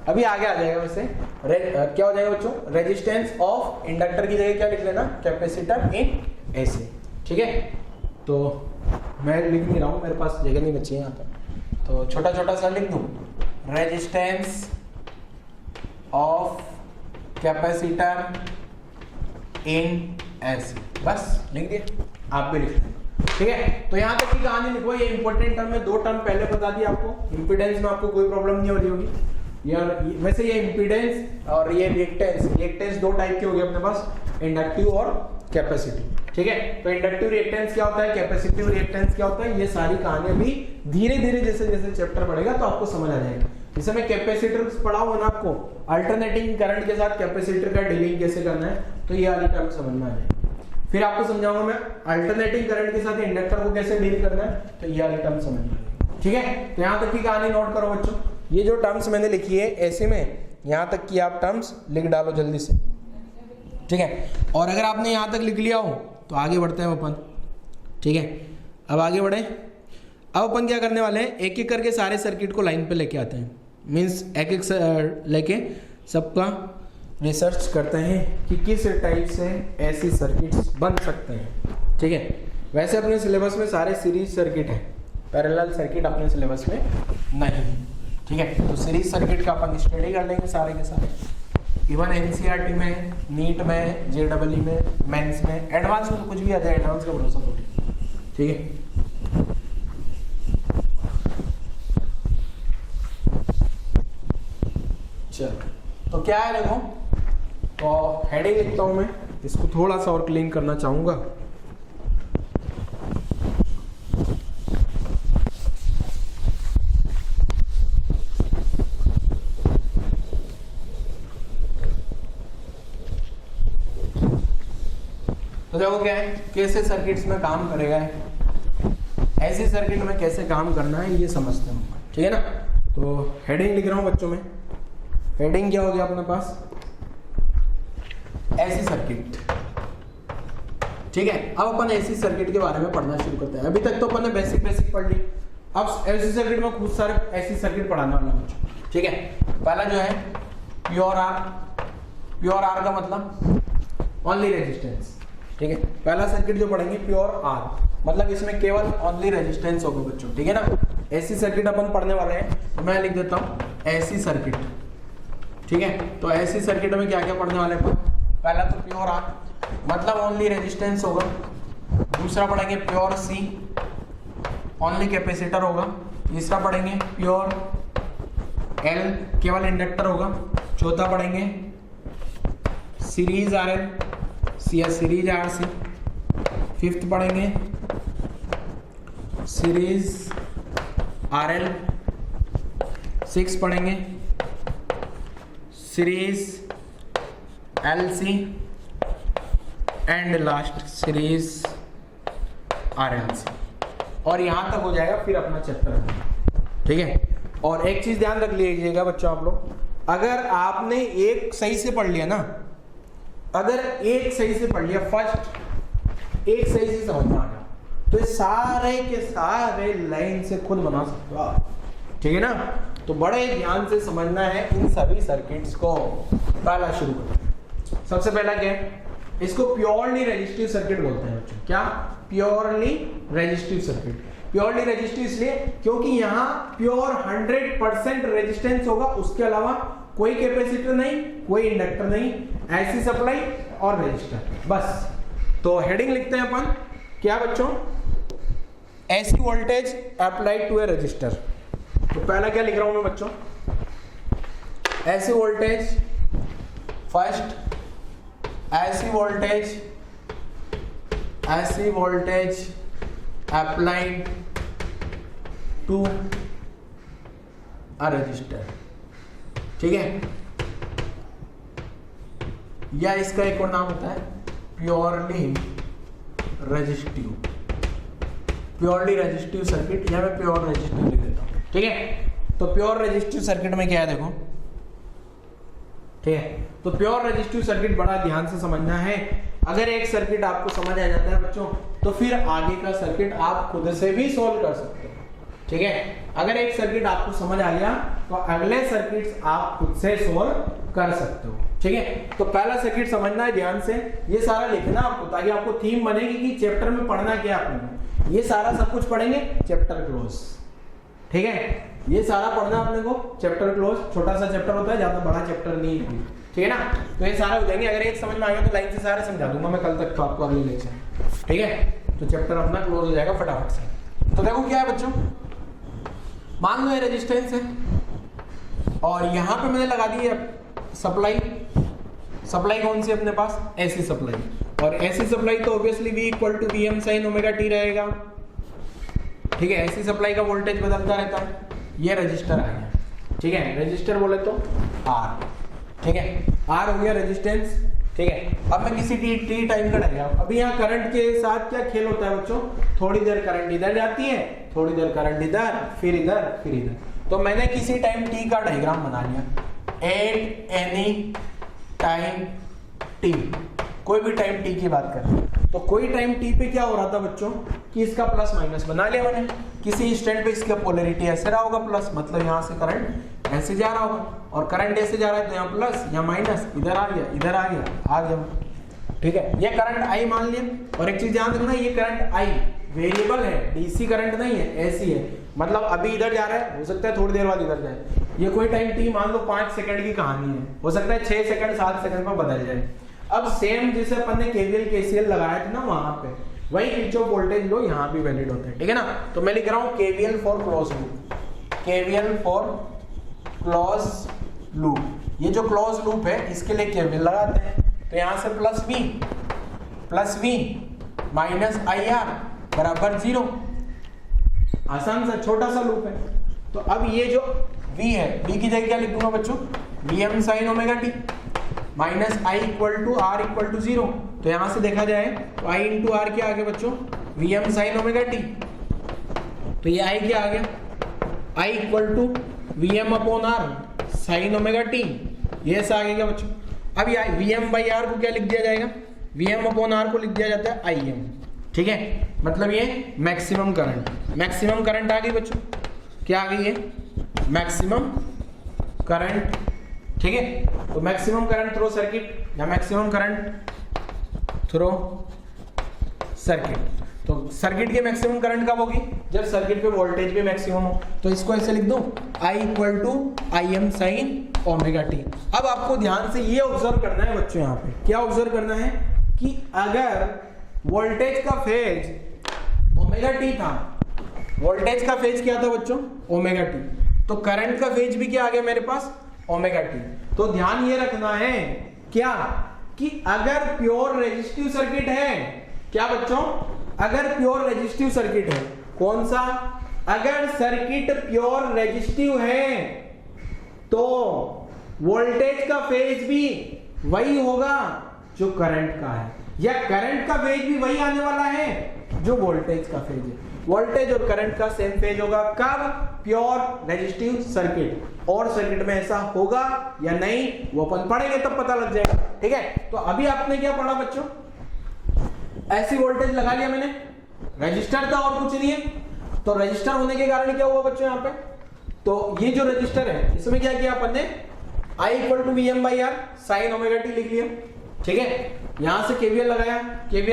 अभी आगे आ जाएगा वैसे क्या हो जाएगा बच्चों, रेजिस्टेंस ऑफ इंडक्टर की जगह क्या लिख लेना, कैपेसिटर इन ऐसे, ठीक है। तो मैं लिख नहीं रहा हूँ, मेरे पास जगह नहीं बची है यहाँ पर, तो छोटा छोटा सा लिख दूँ, रेजिस्टेंस ऑफ कैपेसिटर इन ऐसे, बस लिख दिया, आप भी लिख लें, ठीक है। तो यहाँ तक की कहानी लिखो, ये इंपॉर्टेंट टर्म है, 2 टर्म पहले बता दिया आपको। इंपीडेंस में आपको कोई प्रॉब्लम नहीं हो रही होगी यार, वैसे ये इंपीडेंस और ये रिएक्टेंस 2 टाइप के हो गए अपने पास, इंडक्टिव और कैपेसिटिव, ठीक है। तो इंडक्टिव रिएक्टेंस क्या होता है, कैपेसिटिव रिएक्टेंस क्या होता है, ये सारी कहानी अभी धीरे धीरे जैसे जैसे चैप्टर बढ़ेगा तो आपको समझ आ जाएगा। जैसे मैं कैपेसिटर पढ़ा हुआ ना आपको, अल्टरनेटिंग करंट के साथ कैपेसिटर का डीलिंग कैसे करना है, तो ये वाली टर्म समझ में आ जाएगी। फिर आपको समझाऊंगा मैं अल्टरनेटिंग करंट के साथ इंडक्टर को कैसे डील करना है, तो ये वाली टर्म समझ में आ जाएगी, ठीक है। तो यहाँ तक की कहानी नोट करो बच्चों, ये जो टर्म्स मैंने लिखी है ऐसे में, यहाँ तक की आप टर्म्स लिख डालो जल्दी से, ठीक है। और अगर आपने यहाँ तक लिख लिया हो तो आगे बढ़ते हैं अपन, ठीक है। अब आगे बढ़े, अब अपन क्या करने वाले हैं, एक एक करके सारे सर्किट को लाइन पे लेके आते हैं, मीन्स एक एक लेके सबका रिसर्च करते हैं कि किस टाइप से ऐसी सर्किट्स बन सकते हैं, ठीक है। वैसे अपने सिलेबस में सारे सीरीज सर्किट हैं, पैरेलल सर्किट अपने सिलेबस में नहीं है, ठीक है। तो सीरीज सर्किट का अपन स्टडी कर लेंगे सारे के सारे, इवन एनसीईआरटी में, नीट में, जेईई में, मेंस में, एडवांस में तो कुछ भी आ जाए, एडवांस का भरोसा थोड़ी, ठीक है। चलो तो क्या है देखो, तो हेडिंग लिखता हूं मैं, इसको थोड़ा सा और क्लीन करना चाहूंगा। तो देखो क्या है, कैसे सर्किट्स में काम करेगा, ऐसे सर्किट में कैसे काम करना है ये समझते हैं, ठीक है ना। तो हेडिंग लिख रहा हूं बच्चों में, हेडिंग क्या हो गया अपने पास, ऐसी सर्किट, ठीक है। अब अपन ऐसी सर्किट के बारे में पढ़ना शुरू करते हैं। अभी तक तो अपन ने बेसिक पढ़ ली, अब ऐसी सर्किट में खूब सारे ऐसी सर्किट पढ़ाने वाला हूं, ठीक है। पहला जो है प्योर आर का मतलब ओनली रेजिस्टेंस, ठीक है। पहला सर्किट जो पढ़ेंगे प्योर आर, मतलब इसमें केवल ओनली रेजिस्टेंस होगा बच्चों, ठीक है ना। ऐसी सर्किट अपन पढ़ने वाले हैं, तो मैं लिख देता हूं ऐसी सर्किट, ठीक है। तो ऐसी सर्किट में क्या क्या पढ़ने वाले हैं, पहला तो प्योर आर मतलब ओनली रेजिस्टेंस होगा, दूसरा पढ़ेंगे प्योर सी, ओनली कैपेसिटर होगा, तीसरा पढ़ेंगे प्योर एल, केवल इंडक्टर होगा, चौथा पढ़ेंगे सीरीज आर एल या सीरीज आर सी, फिफ्थ पढ़ेंगे सीरीज आर एल, सिक्स पढ़ेंगे series L C, and last series R L C, और यहां तक हो जाएगा फिर अपना चैप्टर, ठीक है। और एक चीज ध्यान रख लीजिएगा बच्चों आप लोग, अगर आपने एक सही से पढ़ लिया ना, अगर एक सही से पढ़ लिया, फर्स्ट एक सही से समझ में आ गया, तो ये सारे के सारे लाइन से खुद बना सकते हो आप, ठीक है ना। तो बड़े ध्यान से समझना है इन सभी सर्किट्स को। पहला शुरू करें, सबसे पहला क्या है, इसको प्योरली रेजिस्टिव सर्किट बोलते हैं बच्चों। क्या, purely resistive circuit. Purely resistive इसलिए क्योंकि यहाँ प्योर 100% रेजिस्टेंस होगा, उसके अलावा कोई कैपेसिटर नहीं, कोई इंडक्टर नहीं, ऐसी सप्लाई और रेजिस्टर, बस। तो हेडिंग लिखते हैं अपन, क्या बच्चों, A C voltage applied to a resistor. तो पहला क्या लिख रहा हूं मैं बच्चों, A C voltage, first A C voltage applied to a resistor, ठीक है। या इसका एक और नाम होता है प्योरली रेजिस्टिव सर्किट, या मैं प्योर रेजिस्टिव लिख देता हूँ। ठीक है, तो प्योर रेजिस्टिव सर्किट में क्या है देखो, ठीक है, तो प्योर रेजिस्टिव सर्किट बड़ा ध्यान से समझना है। अगर एक सर्किट आपको समझ आ जाता है बच्चों, तो फिर आगे का सर्किट आप खुद से भी सोल्व कर सकते हो। ठीक है, अगर एक सर्किट आपको समझ आ गया तो अगले सर्किट्स आप खुद से सोल्व कर सकते हो। ठीक है, तो पहला सर्किट समझना है ध्यान से, ये सारा लिखना आपको, ताकि आपको थीम बनेगी कि चैप्टर में पढ़ना क्या आपने, ये सारा सब कुछ पढ़ेंगे चैप्टर क्लोज। ठीक है, ये सारा पढ़ना अपने को चैप्टर क्लोज, छोटा सा चैप्टर होता है, ज्यादा बड़ा चैप्टर नहीं है। ठीक है ना, तो ये सारा हो जाएंगे। अगर एक समझ में आ गया तो लाइन से सारे समझा दूंगा मैं कल तक, तो आपको अगले लेक्चर। ठीक है, तो चैप्टर अपना क्लोज हो जाएगा फटाफट से। तो देखो क्या है बच्चों, मान लो ये रेजिस्टेंस है और यहाँ पे मैंने लगा दी है सप्लाई। सप्लाई कौन सी अपने पास, एसी सप्लाई, और एसी सप्लाई तो obviously V equal to Vm sine omega T रहेगा। ठीक है, एसी सप्लाई का वोल्टेज बदलता रहता है। ये रजिस्टर आ गया। ठीक है, रजिस्टर बोले तो R। ठीक है, R हो गया रेजिस्टेंस। ठीक है, अब मैं किसी टी टाइम का डायग्राम, अभी यहाँ करंट के साथ क्या खेल होता है बच्चों, थोड़ी देर करंट इधर जाती है, थोड़ी देर करंट इधर, फिर इधर, फिर इधर। तो मैंने किसी टाइम टी का डायग्राम बना लिया, एट एनी टाइम टी, कोई भी टाइम टी की बात करें तो कोई टाइम टी पे क्या हो रहा था बच्चों कि इसका प्लस माइनस बना लिया मैंने। किसी इंस्टेंट पे इसका पोलैरिटी ऐसे रहा होगा प्लस, मतलब यहाँ से करंट ऐसे जा रहा होगा, और करंट ऐसे जा रहा है तो यहाँ प्लस, यहाँ माइनस, इधर आ गया, इधर आ गया, आ गया। ठीक है, ये करंट आई मान लिया। और एक चीज ध्यान रखना, ये करंट आई वेरिएबल है, डीसी करंट नहीं है, ऐसी है, मतलब अभी इधर जा रहा है, हो सकता है थोड़ी देर बाद इधर जाए। ये कोई टाइम टी मान लो 5 सेकंड की कहानी है, हो सकता है 6 सेकंड 7 सेकंड में बदल जाए। अब सेम जैसे अपन ने केवीएल केसीएल लगाया था ना वहां पे, वही किरचॉफ वोल्टेज लो यहाँ भी वैलिड होता है। ठीक है ना, तो मैं लिख रहा हूँ KVL for close loop, KVL for close loop. ये जो क्लोज लूप है इसके लिए केवीएल लगाते हैं, तो यहाँ से plus V minus I R बराबर 0। आसान सा छोटा सा लूप है। तो अब ये जो v है, v की जगह क्या लिख दूंगा बच्चों, Vm sine omega T minus I equal to R equal to 0। तो यहां से देखा जाए तो i इंटू आर क्या आ गया बच्चों, Vm साइन ओमेगा टी। तो ये i क्या आ गया, i equal to Vm upon R sine omega T, ये ऐसा आ गया बच्चों। अब ये Vm बाई आर को क्या लिख दिया जाएगा, Vm अपॉन आर को लिख दिया जाता है Im। ठीक है, मतलब ये मैक्सिमम करंट आ गई बच्चों, क्या आ गई है, मैक्सिमम करंट। ठीक है, तो मैक्सिमम करंट थ्रो सर्किट या मैक्सिमम करंट थ्रो सर्किट। तो सर्किट के मैक्सिमम करंट कब होगी, जब सर्किट पे वोल्टेज भी मैक्सिमम हो। तो इसको ऐसे लिख दो, I equal to Im sine omega T. अब आपको ध्यान से ये ऑब्जर्व करना है बच्चों, यहाँ पे क्या ऑब्जर्व करना है कि अगर वोल्टेज का फेज ओमेगा टी था, वोल्टेज का फेज क्या था बच्चों, ओमेगा टी, तो करंट का फेज भी क्या आ गया मेरे पास, ओमेगा टी। तो ध्यान ये रखना है क्या कि अगर प्योर रेजिस्टिव सर्किट है, क्या बच्चों, अगर प्योर रेजिस्टिव सर्किट है, कौन सा, अगर सर्किट प्योर रेजिस्टिव है तो वोल्टेज का फेज भी वही होगा जो करंट का है, या करंट का फेज भी वही आने वाला है जो वोल्टेज का फेज है। वोल्टेज और करंट का सेम फेज होगा कब, प्योर रेजिस्टिव सर्किट। और सर्किट में ऐसा होगा या नहीं वो अपन पढ़ेंगे तब पता लग जाएगा। ठीक है, तो अभी आपने क्या पढ़ा बच्चों, ऐसी वोल्टेज लगा लिया मैंने, रजिस्टर था और कुछ नहीं है। तो रजिस्टर होने के कारण क्या हुआ बच्चों यहाँ पे, तो ये जो रजिस्टर है इसमें क्या किया अपन ने, I equal to Vm by R sine omega T लिख लिया। ठीक है, यहां से केवीएल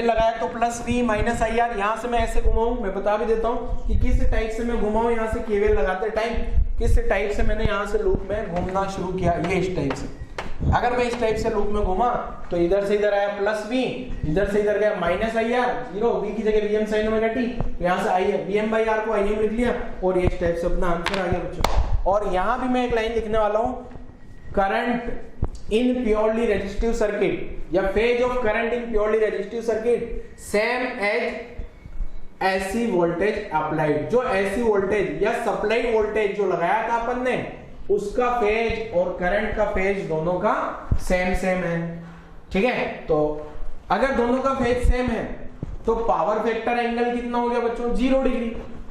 लगाया तो plus v minus I R. यहां से मैं ऐसे घुमाऊं, मैं बता भी देता हूं कि किस टाइप से मैं घुमाऊं, यहां से केवीएल लगाते टाइम किस टाइप से मैंने यहां से लूप में घूमना शुरू किया, ये इस टाइप से। अगर मैं इस टाइप से लूप में घुमा तो इधर से इधर आया प्लस v, इधर से इधर गया माइनस आई आर, 0, v की जगह Vm साइन ओमेगा टी, यहां से आई Vm बाई आर को Im लिख लिया, और ये इस टाइप से अपना आंसर आ गया बच्चों। और यहां भी मैं एक लाइन लिखने वाला हूं, current in purely resistive circuit या phase of current in purely resistive circuit same as AC voltage applied। जो AC वोल्टेज या सप्लाई वोल्टेज जो लगाया था अपन ने, उसका फेज और करंट का फेज दोनों का सेम है। ठीक है, तो अगर दोनों का फेज सेम है तो पावर फैक्टर एंगल कितना हो गया बच्चों, 0 degree.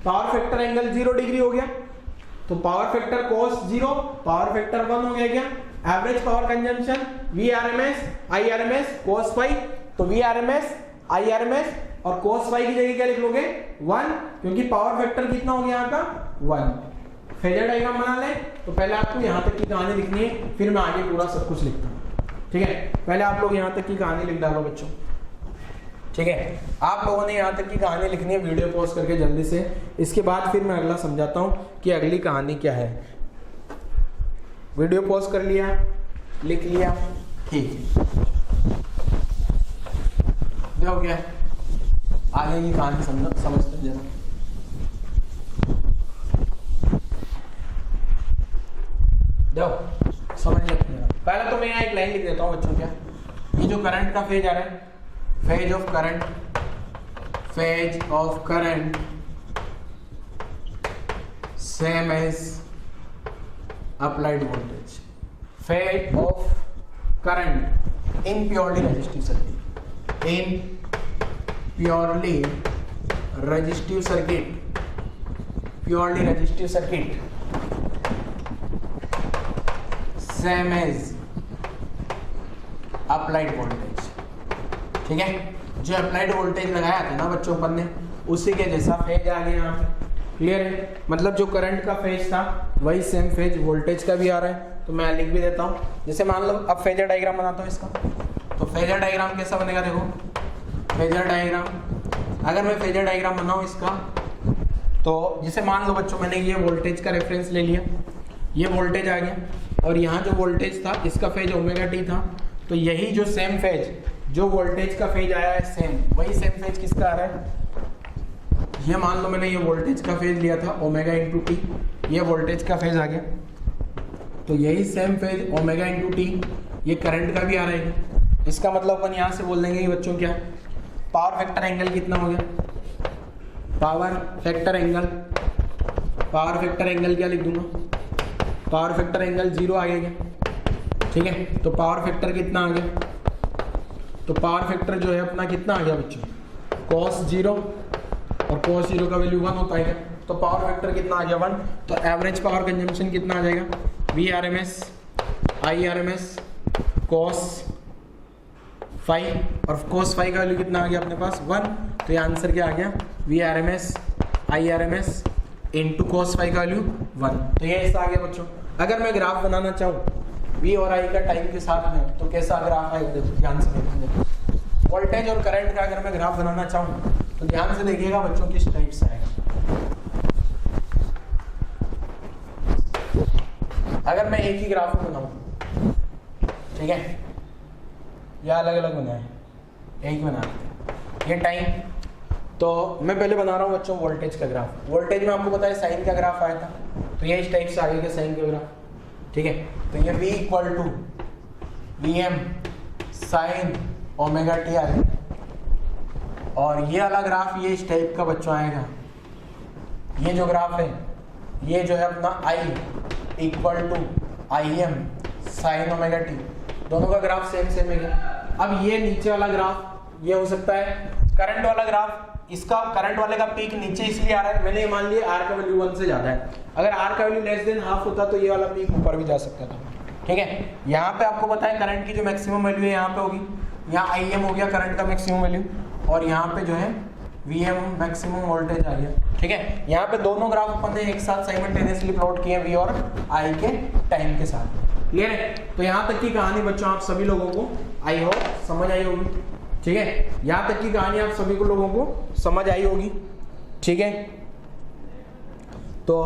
Power factor angle 0 degree हो गया, तो power factor cos 0, power factor 1 हो गया क्या, average power consumption Vrms Irms cos phi, तो Vrms Irms और cos फाई की जगह क्या लिख लोगे 1, क्योंकि पावर फैक्टर कितना हो गया यहाँ का 1। फेजर डायग्राम बना ले, तो पहले आपको यहाँ तक की कहानी लिखनी है, फिर मैं आगे पूरा सब कुछ लिखता हूँ। ठीक है, पहले आप लोग यहाँ तक की कहानी लिख डालो बच्चों। ठीक है, आप लोगों ने यहाँ तक की कहानी लिखनी है, वीडियो पॉज करके जल्दी से। इसके बाद फिर मैं अगला समझाता हूँ कि अगली कहानी क्या है। वीडियो पॉज कर लिया, लिख लिया, ठीक है, हो गया। आगे की कहानी समझते जरा। देखो समझ लेते हैं। पहले तो मैं यहाँ एक लाइन लिख देता हूँ बच्चों। क्या ये जो करंट का फेज आ रहा है, phase of current, phase of current same as applied voltage, phase of current in purely resistive circuit, in purely resistive circuit, purely resistive circuit same as applied voltage. ठीक है, जो अप्लाइड वोल्टेज लगाया था ना बच्चों अपन ने, उसी के जैसा फेज आ गया यहाँ पे। क्लियर है, मतलब जो करंट का फेज था वही सेम फेज वोल्टेज का भी आ रहा है। तो मैं लिख भी देता हूँ, जैसे मान लो अब फेजर डायग्राम बनाता हूँ इसका। तो फेजर डायग्राम कैसा बनेगा, देखो फेजर डायग्राम, अगर मैं फेजर डायग्राम बनाऊँ इसका, तो जैसे मान लो बच्चों मैंने ये वोल्टेज का रेफरेंस ले लिया, ये वोल्टेज आ गया, और यहाँ जो वोल्टेज था इसका फेज ओमेगा टी था। तो यही जो सेम फेज, जो वोल्टेज का फेज आया है सेम, वही सेम फेज किसका आ रहा है, ये मान लो मैंने ये वोल्टेज का फेज लिया था ओमेगा इंटू टी, ये वोल्टेज का फेज आ गया, तो यही same phase omega into T ये करंट का भी आ रहा है। इसका मतलब अपन यहाँ से बोल देंगे कि बच्चों क्या पावर फैक्टर एंगल कितना हो गया, power factor angle, power factor angle क्या लिख दूंगा, पावर फैक्टर एंगल 0 आ गया। ठीक है, तो पावर फैक्टर कितना आ गया, तो पावर फैक्टर जो है अपना कितना आ गया बच्चों, cos 0, और cos 0 का वैल्यू 1 होता है। तो पावर फैक्टर कितना आ गया 1, तो एवरेज पावर कंजम्पशन कितना आ जाएगा, Vrms Irms cos फाई, और cos फाई का वैल्यू कितना आ गया अपने पास 1। तो ये आंसर क्या आ गया, Vrms Irms into cos phi का वैल्यू 1। तो ये ऐसा आ गया बच्चों। अगर मैं ग्राफ बनाना चाहूँ V और I का टाइम के साथ में, तो कैसा ग्राफ आएगा, देखो ध्यान से देखिए। वोल्टेज और करंट का अगर मैं ग्राफ बनाना चाहूँ तो ध्यान से देखिएगा बच्चों किस टाइप से आएगा। अगर मैं एक ही ग्राफ बनाऊँ, ठीक है, या अलग अलग बनाए, एक बना ये टाइम, तो मैं पहले बना रहा हूँ बच्चों वोल्टेज का ग्राफ। वोल्टेज में आपको पता है साइन का ग्राफ आया था, तो ये इस टाइप से आगे के साइन का ग्राफ। ठीक है, तो ये V equal to Vm sine omega T आ गया, और ये वाला ग्राफ ये इस टाइप का बच्चों आएगा। ये जो ग्राफ है ये जो है अपना I equal to Im sine omega T, दोनों का ग्राफ सेम सेम है। अब ये नीचे वाला ग्राफ ये हो सकता है करंट वाला ग्राफ, इसका करंट वाले का पीक नीचे इसलिए आ रहा है, मैंने मान लिया R का वैल्यू 1 से ज्यादा है। अगर R का वैल्यू लेस देन हाफ होता तो ये वाला पीक ऊपर भी जा सकता था। ठीक है, यहाँ पे आपको पता है करंट की जो मैक्सिमम वैल्यू है यहाँ पे होगी, यहाँ Im हो गया करंट का मैक्सिमम वैल्यू, और यहाँ पे जो है Vm मैक्सिमम वोल्टेज आ गया। ठीक है, यहाँ पे दोनों ग्राफ अपन ने एक साथ साइमल्टेनियसली प्लॉट किए V और I के टाइम के साथ। क्लियर है, तो यहाँ तक की कहानी बच्चों आप सभी लोगों को आई हो समझ आई होगी। ठीक है, यहाँ तक की कहानी आप सभी को लोगों को समझ आई होगी। ठीक है, तो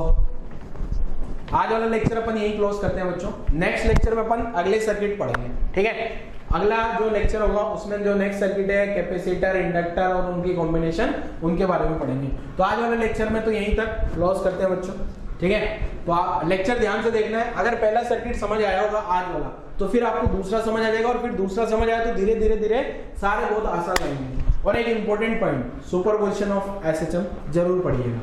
आज वाला लेक्चर अपन यही क्लोज करते हैं बच्चों। नेक्स्ट लेक्चर में अपन अगले सर्किट पढ़ेंगे। ठीक है, अगला जो लेक्चर होगा उसमें जो नेक्स्ट सर्किट है कैपेसिटर, इंडक्टर और उनकी कॉम्बिनेशन, उनके बारे में पढ़ेंगे। तो आज वाले लेक्चर में तो यहीं तक क्लोज करते हैं बच्चों। ठीक है, तो आप लेक्चर ध्यान से देखना है। अगर पहला सर्किट समझ आया होगा आज वाला, तो फिर आपको दूसरा समझ आ जाएगा, और फिर दूसरा समझ आया तो धीरे धीरे धीरे सारे बहुत आसान लगेंगे। और एक important point, superposition of SHM जरूर पढ़िएगा।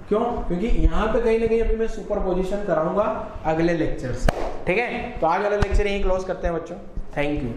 क्यों? क्योंकि यहाँ पे कहीं ना कहीं अभी मैं सुपरपोजिशन कराऊंगा अगले लेक्चर से। ठीक है, तो आज वाला लेक्चर यहीं क्लोज करते हैं बच्चों। Thank you.